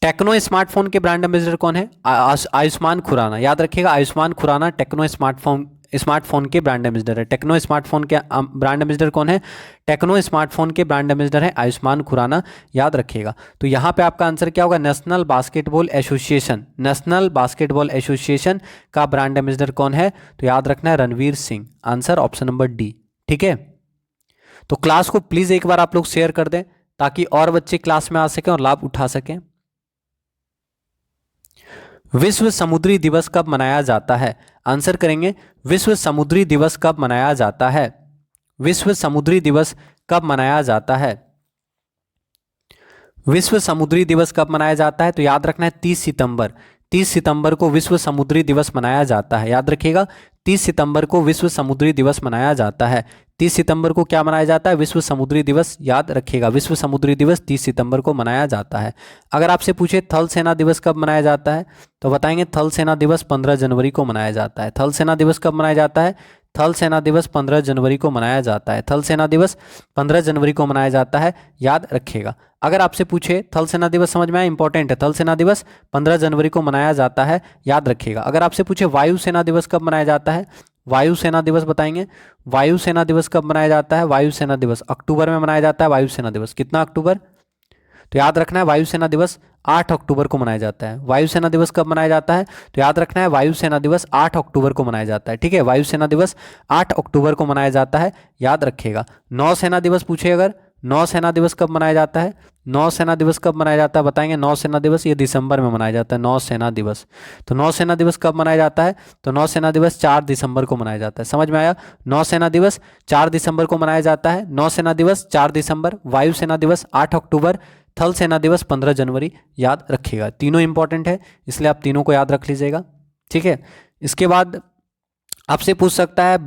टेक्नो स्मार्टफोन के ब्रांड एम्बेसडर कौन है, आयुष्मान खुराना, याद रखिएगा। आयुष्मान खुराना टेक्नो स्मार्टफोन के ब्रांड एम्बेसडर है। टेक्नो स्मार्टफोन के ब्रांड एम्बेसडर कौन है, टेक्नो स्मार्टफोन के ब्रांड एम्बेसडर है आयुष्मान खुराना, याद रखिएगा। तो यहाँ पे आपका आंसर क्या होगा, नेशनल बास्केटबॉल एसोसिएशन का ब्रांड एम्बेसडर कौन है, तो याद रखना है Ranveer Singh, answer option number D, ठीक है। तो क्लास को प्लीज एक बार आप लोग शेयर कर दें ताकि और बच्चे क्लास में आ सकें और लाभ उठा सकें। विश्व समुद्री दिवस कब मनाया जाता है? आंसर करेंगे विश्व समुद्री दिवस कब मनाया जाता है? विश्व समुद्री दिवस कब मनाया जाता है? विश्व समुद्री दिवस कब मनाया जाता है? तो याद रखना है 30 सितंबर। 30 सितंबर को विश्व समुद्री दिवस मनाया जाता है, याद रखिएगा 30 सितंबर को विश्व समुद्री दिवस मनाया जाता है। 30 सितंबर को क्या मनाया जाता है? विश्व समुद्री दिवस, याद रखिएगा विश्व समुद्री दिवस 30 सितंबर को मनाया जाता है। अगर आपसे पूछे थल सेना दिवस कब मनाया जाता है, तो बताएंगे थल सेना दिवस 15 जनवरी को मनाया जाता है। थल सेना दिवस कब मनाया जाता है? थल सेना दिवस 15 जनवरी को मनाया जाता है। थल सेना दिवस 15 जनवरी को मनाया जाता है, याद रखिएगा। अगर आपसे पूछे थल सेना दिवस, समझ में आया, इंपॉर्टेंट है, थल सेना दिवस 15 जनवरी को मनाया जाता है, याद रखिएगा। अगर आपसे पूछे वायु सेना दिवस कब मनाया जाता है, वायु सेना दिवस बताएंगे वायु सेना दिवस कब मनाया जाता है? वायु सेना दिवस अक्टूबर में मनाया जाता है। वायु सेना दिवस कितना अक्टूबर? तो याद रखना है वायुसेना दिवस 8 अक्टूबर को मनाया जाता है। वायुसेना दिवस कब मनाया जाता है? तो याद रखना है वायुसेना दिवस 8 अक्टूबर को मनाया जाता है, ठीक है, वायुसेना दिवस 8 अक्टूबर को मनाया जाता है, याद रखिएगा। नौसेना दिवस पूछे अगर, नौसेना दिवस कब मनाया जाता है? नौसेना दिवस कब मनाया जाता है बताएंगे। नौसेना दिवस ये दिसंबर में मनाया जाता है, नौसेना दिवस। तो नौसेना दिवस कब मनाया जाता है? तो नौसेना दिवस 4 दिसंबर को मनाया जाता है, समझ में आया। नौसेना दिवस 4 दिसंबर को मनाया जाता है। नौसेना दिवस 4 दिसंबर, वायुसेना दिवस 8 अक्टूबर, थल सेना दिवस 15 जनवरी, याद रखिएगा। तीनों इंपॉर्टेंट है, इसलिए आप तीनों को याद रख लीजिएगा, ठीक है। इसके बाद आपसे पूछ सकता है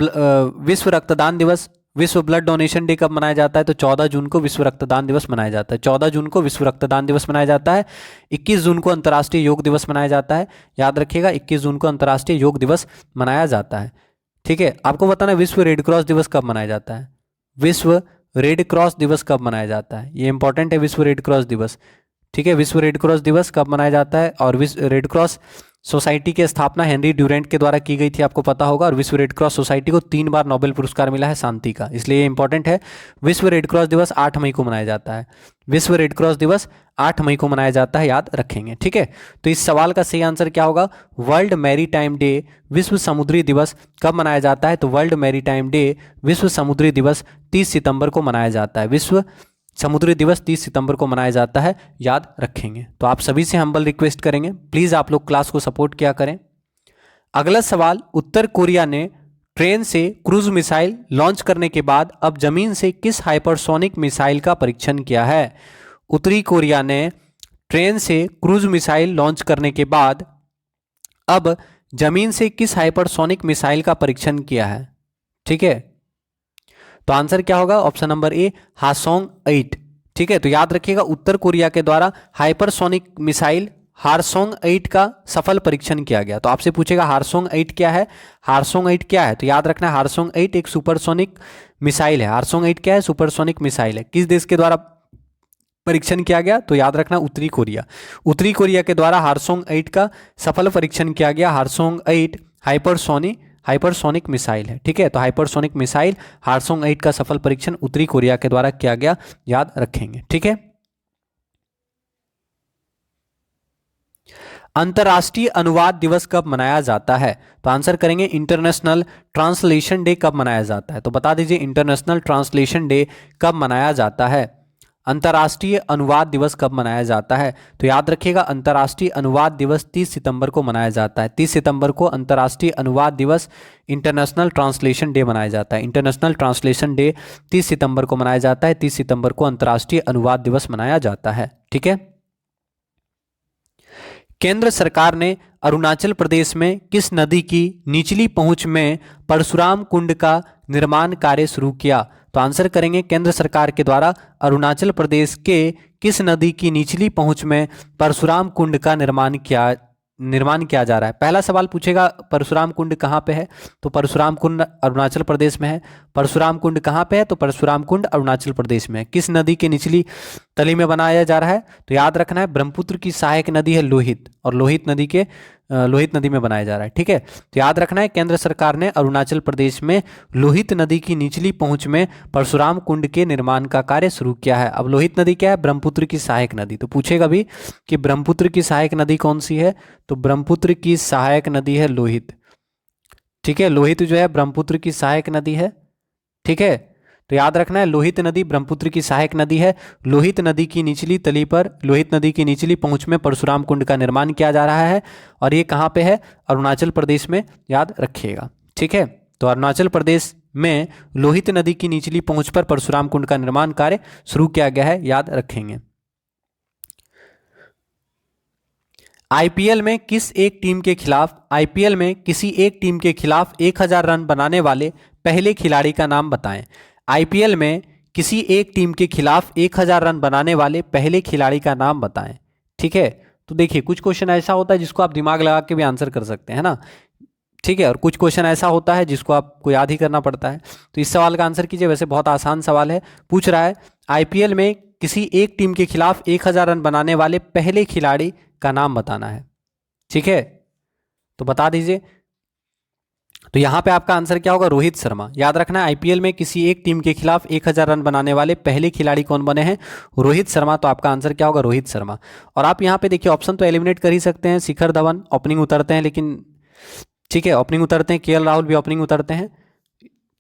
विश्व रक्तदान दिवस, विश्व ब्लड डोनेशन डे कब मनाया जाता है? तो 14 जून को विश्व रक्तदान दिवस मनाया जाता है। 14 जून को विश्व रक्तदान दिवस मनाया जाता है। 21 जून को अंतर्राष्ट्रीय योग दिवस मनाया जाता है, याद रखिएगा 21 जून को अंतर्राष्ट्रीय योग दिवस मनाया जाता है, ठीक है। आपको बताना है विश्व रेड क्रॉस दिवस कब मनाया जाता है? विश्व रेड क्रॉस दिवस कब मनाया जाता है? ये इंपॉर्टेंट है, विश्व रेड क्रॉस दिवस, ठीक है। विश्व रेड क्रॉस दिवस कब मनाया जाता है? और विश्व रेड क्रॉस सोसाइटी की स्थापना हेनरी ड्यूरेंट के द्वारा की गई थी, आपको पता होगा। और विश्व रेड क्रॉस सोसाइटी को 3 बार नोबेल पुरस्कार मिला है शांति का, इसलिए ये इंपॉर्टेंट है। विश्व रेड क्रॉस दिवस 8 मई को मनाया जाता है। विश्व रेड क्रॉस दिवस 8 मई को मनाया जाता है, याद रखेंगे, ठीक है। तो इस सवाल का सही आंसर क्या होगा? वर्ल्ड मैरीटाइम डे, विश्व समुद्री दिवस कब मनाया जाता है? तो वर्ल्ड मैरीटाइम डे, विश्व समुद्री दिवस 30 सितंबर को मनाया जाता है। विश्व समुद्री दिवस 30 सितंबर को मनाया जाता है, याद रखेंगे। तो आप सभी से हम्बल रिक्वेस्ट करेंगे, प्लीज़ आप लोग क्लास को सपोर्ट किया करें। अगला सवाल, उत्तर कोरिया ने ट्रेन से क्रूज मिसाइल लॉन्च करने के बाद अब जमीन से किस हाइपरसोनिक मिसाइल का परीक्षण किया है? उत्तरी कोरिया ने ट्रेन से क्रूज मिसाइल लॉन्च करने के बाद अब जमीन से किस हाइपरसोनिक मिसाइल का परीक्षण किया है, ठीक है। तो आंसर क्या होगा? ऑप्शन नंबर ए, हासोंग 8, ठीक है। तो याद रखिएगा उत्तर कोरिया के द्वारा हाइपरसोनिक मिसाइल हारसोंग 8 का सफल परीक्षण किया गया। तो आपसे पूछेगा हारसोंग 8 क्या है? हारसोंग 8 क्या है? तो याद रखना है हारसोंग 8 एक सुपरसोनिक मिसाइल है। हारसोंग 8 क्या है? सुपरसोनिक मिसाइल है। किस देश के द्वारा परीक्षण किया गया? तो याद रखना उत्तरी कोरिया। उत्तरी कोरिया के द्वारा हारसोंग 8 का सफल परीक्षण किया गया। हारसोंग 8 हाइपरसोनिक मिसाइल है, ठीक है। तो हाइपरसोनिक मिसाइल हारसोंग 8 का सफल परीक्षण उत्तरी कोरिया के द्वारा किया गया, याद रखेंगे, ठीक है। अंतर्राष्ट्रीय अनुवाद दिवस कब मनाया जाता है? तो आंसर करेंगे इंटरनेशनल ट्रांसलेशन डे कब मनाया जाता है? तो बता दीजिए इंटरनेशनल ट्रांसलेशन डे कब मनाया जाता है। अंतर्राष्ट्रीय अनुवाद दिवस कब मनाया जाता है? तो याद रखिएगा अंतर्राष्ट्रीय अनुवाद दिवस 30 सितंबर को मनाया जाता है। 30 सितंबर को अंतर्राष्ट्रीय अनुवाद दिवस इंटरनेशनल ट्रांसलेशन डे मनाया जाता है। इंटरनेशनल ट्रांसलेशन डे 30 सितंबर को मनाया जाता है। 30 सितंबर को अंतर्राष्ट्रीय अनुवाद दिवस मनाया जाता है, ठीक है। केंद्र सरकार ने अरुणाचल प्रदेश में किस नदी की निचली पहुंच में परशुराम कुंड का निर्माण कार्य शुरू किया? तो आंसर करेंगे केंद्र सरकार के द्वारा अरुणाचल प्रदेश के किस नदी की निचली पहुंच में परशुराम कुंड का निर्माण किया जा रहा है। पहला सवाल पूछेगा परशुराम कुंड कहाँ पे है? तो परशुराम कुंड अरुणाचल प्रदेश में है। परशुराम कुंड कहाँ पे है? तो परशुराम कुंड अरुणाचल प्रदेश में है। किस नदी के निचली तली में बनाया जा रहा है? तो याद रखना है ब्रह्मपुत्र की सहायक नदी है लोहित, और लोहित नदी में बनाया जा रहा है, ठीक है। तो याद रखना है केंद्र सरकार ने अरुणाचल प्रदेश में लोहित नदी की निचली पहुंच में परशुराम कुंड के निर्माण का कार्य शुरू किया है। अब लोहित नदी क्या है? ब्रह्मपुत्र की सहायक नदी। तो पूछेगा भी कि ब्रह्मपुत्र की सहायक नदी कौन सी है? तो ब्रह्मपुत्र की सहायक नदी है लोहित, ठीक है। लोहित जो है ब्रह्मपुत्र की सहायक नदी है, ठीक है। तो याद रखना है लोहित नदी ब्रह्मपुत्र की सहायक नदी है। लोहित नदी की निचली तली पर, लोहित नदी की निचली पहुंच में परशुराम कुंड का निर्माण किया जा रहा है और ये कहाँ पे है? अरुणाचल प्रदेश में, याद रखिएगा। ठीक है, तो अरुणाचल प्रदेश में लोहित नदी की निचली पहुंच पर परशुराम कुंड का निर्माण कार्य शुरू किया गया है, याद रखेंगे। आईपीएल में किस एक टीम के खिलाफ, आईपीएल में किसी एक टीम के खिलाफ 1000 रन बनाने वाले पहले खिलाड़ी का नाम बताएं। आईपीएल में किसी एक टीम के खिलाफ 1000 रन बनाने वाले पहले खिलाड़ी का नाम बताएं। ठीक है, तो देखिए कुछ क्वेश्चन ऐसा होता है जिसको आप दिमाग लगा के भी आंसर कर सकते हैं ना। ठीक है, और कुछ क्वेश्चन ऐसा होता है जिसको आपको याद ही करना पड़ता है। तो इस सवाल का आंसर कीजिए, वैसे बहुत आसान सवाल है। पूछ रहा है आईपीएल में किसी एक टीम के खिलाफ 1000 रन बनाने वाले पहले खिलाड़ी का नाम बताना है। ठीक है, तो बता दीजिए। तो यहां पे आपका आंसर क्या होगा? रोहित शर्मा। याद रखना है आईपीएल में किसी एक टीम के खिलाफ 1000 रन बनाने वाले पहले खिलाड़ी कौन बने हैं? रोहित शर्मा। तो आपका आंसर क्या होगा? रोहित शर्मा। और आप यहां पे देखिए ऑप्शन तो एलिमिनेट कर ही सकते हैं। शिखर धवन ओपनिंग उतरते हैं, लेकिन ठीक है ओपनिंग उतरते हैं, केएल राहुल भी ओपनिंग उतरते हैं।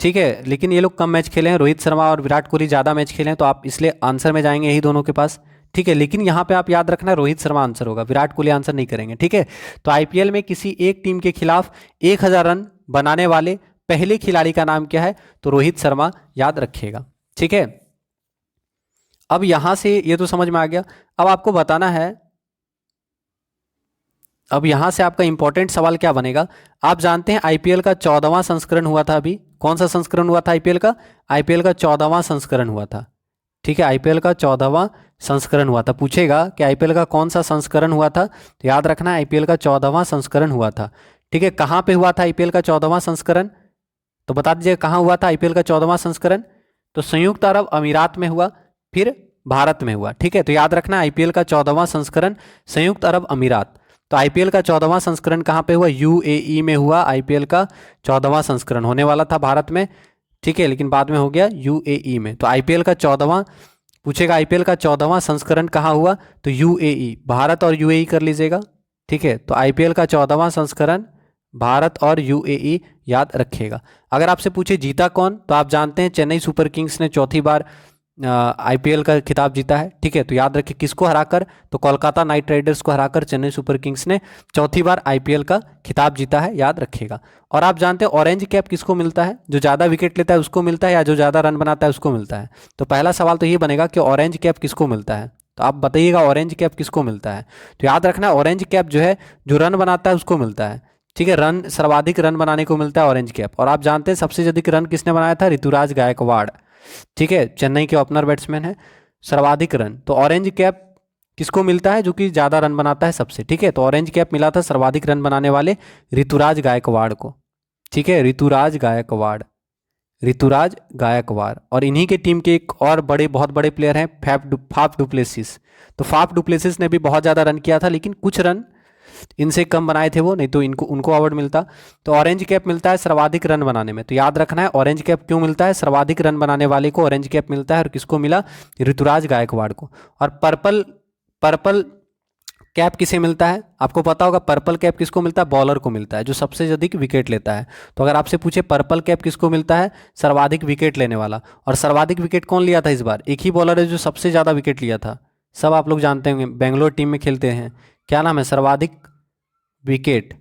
ठीक है, लेकिन ये लोग कम मैच खेले हैं, रोहित शर्मा और विराट कोहली ज़्यादा मैच खेले हैं, तो आप इसलिए आंसर में जाएंगे यही दोनों के पास। ठीक है, लेकिन यहाँ पे आप याद रखना रोहित शर्मा आंसर होगा, विराट कोहली आंसर नहीं करेंगे। ठीक है, तो आईपीएल में किसी एक टीम के खिलाफ 1000 रन बनाने वाले पहले खिलाड़ी का नाम क्या है? तो रोहित शर्मा, याद रखिएगा। ठीक है, अब यहां से ये तो समझ में आ गया। अब आपको बताना है, अब यहां से आपका इंपॉर्टेंट सवाल क्या बनेगा? आप जानते हैं आईपीएल का 14वां संस्करण हुआ था अभी। कौन सा संस्करण हुआ था आईपीएल का? आईपीएल का 14वां संस्करण हुआ था। ठीक है, आईपीएल का 14वां संस्करण हुआ था। पूछेगा कि आईपीएल का कौन सा संस्करण हुआ था, तो याद रखना आईपीएल का 14वां संस्करण हुआ था। ठीक है, कहाँ पे हुआ था आईपीएल का 14वां संस्करण? तो बता दीजिए कहाँ हुआ था आईपीएल का 14वां संस्करण? तो संयुक्त अरब अमीरात में हुआ, फिर भारत में हुआ। ठीक है, तो याद रखना आईपीएल का 14वां संस्करण संयुक्त अरब अमीरात। तो आईपीएल का 14वां संस्करण कहाँ पे हुआ? यूएई में हुआ। आईपीएल का 14वां संस्करण होने वाला था भारत में, ठीक है, लेकिन बाद में हो गया यूएई में। तो आईपीएल का 14वां पूछेगा, आईपीएल का 14वां संस्करण कहाँ हुआ? तो यूएई, भारत और यूएई कर लीजिएगा। ठीक है, तो आईपीएल का 14वां संस्करण भारत और यूएई, याद रखिएगा। अगर आपसे पूछे जीता कौन, तो आप जानते हैं चेन्नई सुपर किंग्स ने चौथी बार आईपीएल का खिताब जीता है। ठीक है, तो याद रखिए किसको हराकर? तो कोलकाता नाइट राइडर्स को हराकर चेन्नई सुपर किंग्स ने चौथी बार आईपीएल का खिताब जीता है, याद रखिएगा। और आप जानते हैं ऑरेंज कैप किसको मिलता है? जो ज़्यादा विकेट लेता है उसको मिलता है, या जो ज़्यादा रन बनाता है उसको मिलता है? तो पहला सवाल तो ये बनेगा कि ऑरेंज कैप किसको मिलता है। तो आप बताइएगा ऑरेंज कैप किसको मिलता है। तो याद रखना ऑरेंज कैप जो है, जो रन बनाता है उसको मिलता है। ठीक है, रन सर्वाधिक रन बनाने को मिलता है ऑरेंज कैप। और आप जानते हैं सबसे अधिक रन किसने बनाया था? ऋतुराज गायकवाड़। ठीक है, चेन्नई के ओपनर बैट्समैन है। सर्वाधिक रन, तो ऑरेंज कैप किसको मिलता है? जो कि ज़्यादा रन बनाता है सबसे। ठीक है, तो ऑरेंज कैप मिला था सर्वाधिक रन बनाने वाले ऋतुराज गायकवाड़ को। ठीक है, ऋतुराज गायकवाड़, ऋतुराज गायकवाड़। और इन्हीं के टीम के एक और बड़े, बहुत बड़े प्लेयर हैं फाफ डुप्लेसिस। तो फाफ डुप्लेसिस ने भी बहुत ज़्यादा रन किया था, लेकिन कुछ रन इनसे कम बनाए थे वो, नहीं तो इनको उनको अवार्ड मिलता। तो ऑरेंज कैप मिलता है सर्वाधिक रन बनाने में। तो याद रखना है ऑरेंज कैप क्यों मिलता है? सर्वाधिक रन बनाने वाले को ऑरेंज कैप मिलता है। और किसको मिला? ऋतुराज गायकवाड़ को। और पर्पल कैप किसे मिलता है? आपको पता होगा पर्पल कैप किसको मिलता है? बॉलर को मिलता है, जो सबसे अधिक विकेट लेता है। तो अगर आपसे पूछे पर्पल कैप किसको मिलता है? सर्वाधिक विकेट लेने वाला। और सर्वाधिक विकेट कौन लिया था इस बार? एक ही बॉलर है जो सबसे ज़्यादा विकेट लिया था। सब आप लोग जानते होंगे, बेंगलोर टीम में खेलते हैं। क्या नाम है? सर्वाधिक विकेट।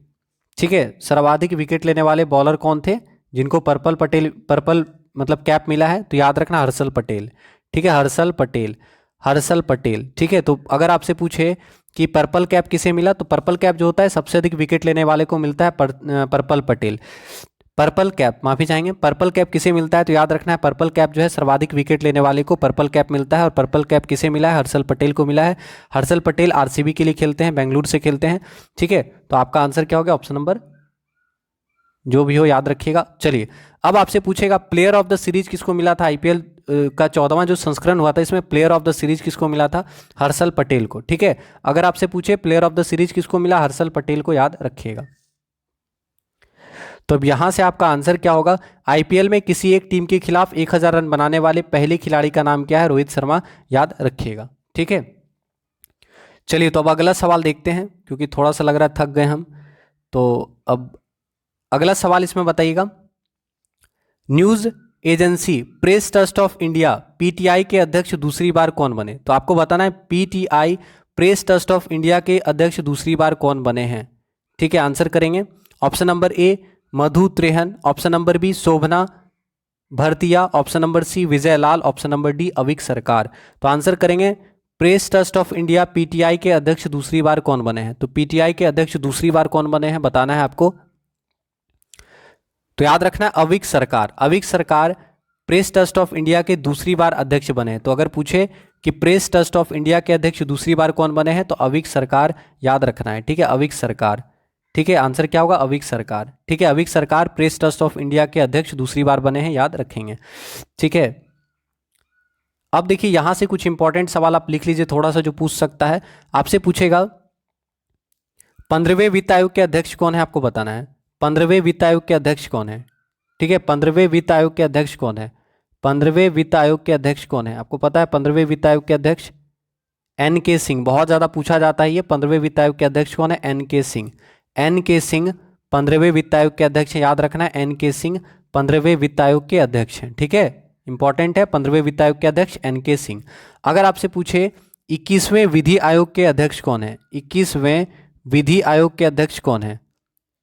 ठीक है, सर्वाधिक विकेट लेने वाले बॉलर कौन थे जिनको पर्पल मतलब कैप मिला है? तो याद रखना हर्षल पटेल। ठीक है, हर्षल पटेल। ठीक है, तो अगर आपसे पूछे कि पर्पल कैप किसे मिला, तो पर्पल कैप जो होता है सबसे अधिक विकेट लेने वाले को मिलता है पर्पल कैप, माफी चाहेंगे, पर्पल कैप किसे मिलता है? तो याद रखना है पर्पल कैप जो है सर्वाधिक विकेट लेने वाले को पर्पल कैप मिलता है। और पर्पल कैप किसे मिला है? हर्षल पटेल को मिला है। हर्षल पटेल आरसीबी के लिए खेलते हैं, बेंगलुरु से खेलते हैं। ठीक है, तो आपका आंसर क्या हो गया? ऑप्शन नंबर जो भी हो, याद रखिएगा। चलिए, अब आपसे पूछेगा प्लेयर ऑफ द सीरीज किसको मिला था? आईपीएल का 14वां जो संस्करण हुआ था, इसमें प्लेयर ऑफ द सीरीज किसको मिला था? हर्षल पटेल को। ठीक है, अगर आपसे पूछे प्लेयर ऑफ द सीरीज किसको मिला? हर्षल पटेल को, याद रखिएगा। तो अब यहां से आपका आंसर क्या होगा? आईपीएल में किसी एक टीम के खिलाफ 1000 रन बनाने वाले पहले खिलाड़ी का नाम क्या है? रोहित शर्मा, याद रखिएगा। ठीक है, चलिए तो अब अगला सवाल देखते हैं, क्योंकि थोड़ा सा लग रहा है थक गए हम। तो अब अगला सवाल इसमें बताइएगा, news agency press trust of India PTI के अध्यक्ष दूसरी बार कौन बने? तो आपको बताना है PTI press trust of India के अध्यक्ष दूसरी बार कौन बने हैं। ठीक है, आंसर करेंगे option number A Madhu Trehan, option number B Shobhana Bhartia, option number C Vijay Lal, option number D Avik Sarkar. तो आंसर करेंगे press trust of India PTI के अध्यक्ष दूसरी बार कौन बने हैं? तो पीटीआई के अध्यक्ष दूसरी बार कौन बने हैं बताना है आपको। तो याद रखना है अविक सरकार। अविक सरकार प्रेस ट्रस्ट ऑफ इंडिया के दूसरी बार अध्यक्ष बने हैं। तो अगर पूछे कि प्रेस ट्रस्ट ऑफ इंडिया के अध्यक्ष दूसरी बार कौन बने हैं तो अविक सरकार याद रखना है। ठीक है, अविक सरकार। ठीक है, आंसर क्या होगा? अविक सरकार। ठीक है, अविक सरकार प्रेस ट्रस्ट ऑफ इंडिया के अध्यक्ष दूसरी बार बने हैं, याद रखेंगे। ठीक है, अब देखिए यहां से कुछ इंपॉर्टेंट सवाल आप लिख लीजिए, थोड़ा सा जो पूछ सकता है आपसे पूछेगा 15वें वित्त आयोग के अध्यक्ष कौन है, आपको बताना है 15वें वित्त आयोग के अध्यक्ष कौन है। ठीक है, 15वें वित्त आयोग के अध्यक्ष कौन है? 15वें वित्त आयोग के अध्यक्ष कौन है आपको पता है? 15वें वित्त आयोग के अध्यक्ष एन के सिंह, बहुत ज्यादा पूछा जाता है ये। 15वें वित्त आयोग के अध्यक्ष कौन है? एन के सिंह। एन के सिंह 15वें वित्त आयोग के अध्यक्ष, याद रखना है एन के सिंह 15वें वित्त आयोग के अध्यक्ष हैं। ठीक है, इंपॉर्टेंट है, 15वें वित्त आयोग के अध्यक्ष एन के सिंह। अगर आपसे पूछे 21वें विधि आयोग के अध्यक्ष कौन है? 21वें विधि आयोग के अध्यक्ष कौन है?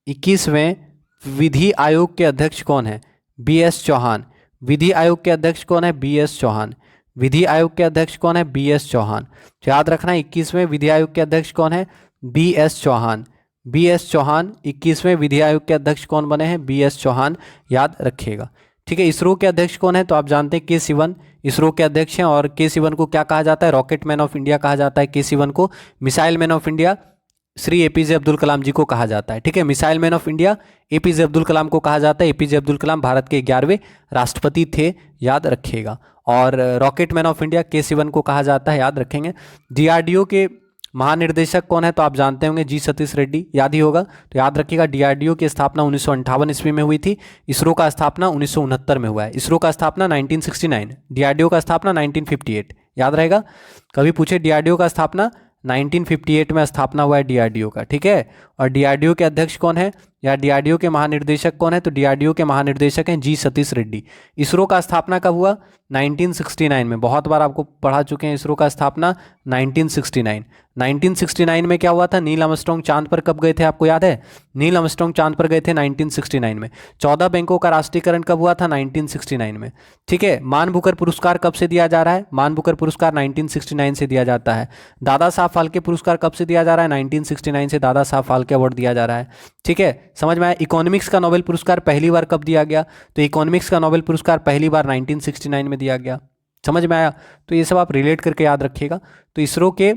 21वें विधि आयोग के अध्यक्ष कौन है? B S Chauhan. विधि आयोग के अध्यक्ष कौन है? B S Chauhan. विधि आयोग के अध्यक्ष कौन है? B S Chauhan. तो याद रखना 21वें विधि आयोग के अध्यक्ष कौन है? B S Chauhan. B S Chauhan 21वें विधि आयोग के अध्यक्ष कौन बने हैं? बी एस चौहान, याद रखिएगा। ठीक है, इसरो के अध्यक्ष कौन है? तो आप जानते हैं के सिवन इसरो के अध्यक्ष हैं। और के सिवन को क्या कहा जाता है? रॉकेट मैन ऑफ इंडिया कहा जाता है। के सिवन को missile man of India Shri APJ Abdul Kalam ji को कहा जाता है। ठीक है, missile man of India APJ Abdul Kalam को कहा जाता है। एपीजे अब्दुल कलाम भारत के 11वें राष्ट्रपति थे, याद रखिएगा। और रॉकेट मैन ऑफ इंडिया के सिवन को कहा जाता है, याद रखेंगे। डीआरडीओ के महानिर्देशक कौन है? तो आप जानते होंगे जी सतीश रेड्डी, याद ही होगा। तो याद रखिएगा डीआरडीओ की स्थापना 1958 ईस्वी में हुई थी। इसरो का स्थापना 1969 में हुआ है। इसरो का स्थापना 1969, डीआरडीओ का स्थापना 1958, याद रहेगा। कभी पूछे डीआरडीओ का स्थापना 1958 में स्थापना हुआ है डीआरडीओ का। ठीक है, और डीआरडीओ के अध्यक्ष कौन है या डीआरडीओ के महानिर्देशक कौन है? तो डीआरडीओ के महानिर्देशक हैं जी सतीश रेड्डी। इसरो का स्थापना कब हुआ? 1969 में। बहुत बार आपको पढ़ा चुके हैं इसरो का स्थापना 1969। 1969 में क्या हुआ था? नील आर्मस्ट्रांग चांद पर कब गए थे, आपको याद है? नील आर्मस्ट्रांग चांद पर गए थे 1969 में। 14 बैंकों का राष्ट्रीयकरण कब हुआ था? 1969 में। ठीक है, मान बुकर पुरस्कार कब से दिया जा रहा है? मान बुकर पुरस्कार 1969 से दिया जाता है। दादा साहब फाल्के पुरस्कार कब से दिया जा रहा है? 1969 से दादा साहब फाल्के अवार्ड दिया जा रहा है। ठीक है, समझ में आया। इकोनॉमिक्स का नोबेल पुरस्कार पहली बार कब दिया गया? तो इकोनॉमिक्स का नोबेल पुरस्कार पहली बार 1969 में दिया गया। समझ में आया। तो ये सब आप रिलेट करके याद रखिएगा। तो इसरो के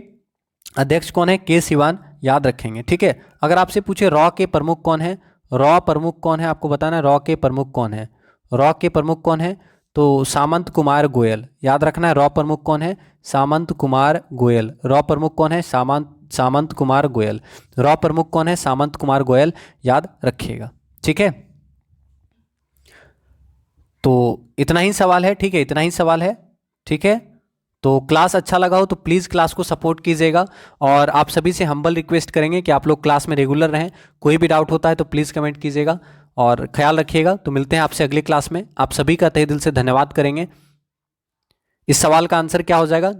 अध्यक्ष कौन है? के सिवान, याद रखेंगे। ठीक है, अगर आपसे पूछे रॉ के प्रमुख कौन है? रॉ प्रमुख कौन है आपको बताना है। रॉ के प्रमुख कौन है? रॉ के प्रमुख कौन है? तो सामंत कुमार गोयल, याद रखना है। रॉ प्रमुख कौन है? सामंत कुमार गोयल। रॉ प्रमुख कौन है? सामंत कुमार गोयल। रॉ प्रमुख कौन है? सामंत कुमार गोयल, याद रखिएगा। ठीक है, तो इतना ही सवाल है। ठीक है, इतना ही सवाल है। ठीक है, तो क्लास अच्छा लगा हो तो प्लीज़ क्लास को सपोर्ट कीजिएगा। और आप सभी से हम्बल रिक्वेस्ट करेंगे कि आप लोग क्लास में रेगुलर रहें। कोई भी डाउट होता है तो प्लीज़ कमेंट कीजिएगा और ख्याल रखिएगा। तो मिलते हैं आपसे अगली क्लास में। आप सभी का तहे दिल से धन्यवाद करेंगे। इस सवाल का आंसर क्या हो जाएगा?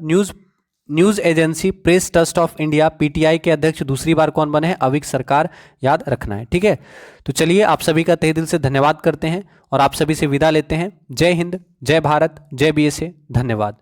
News agency press trust of India PTI के अध्यक्ष दूसरी बार कौन बने हैं? अविक सरकार, याद रखना है। ठीक है, तो चलिए आप सभी का तहे दिल से धन्यवाद करते हैं और आप सभी से विदा लेते हैं। जय हिंद, जय भारत, जय बीएसए, धन्यवाद।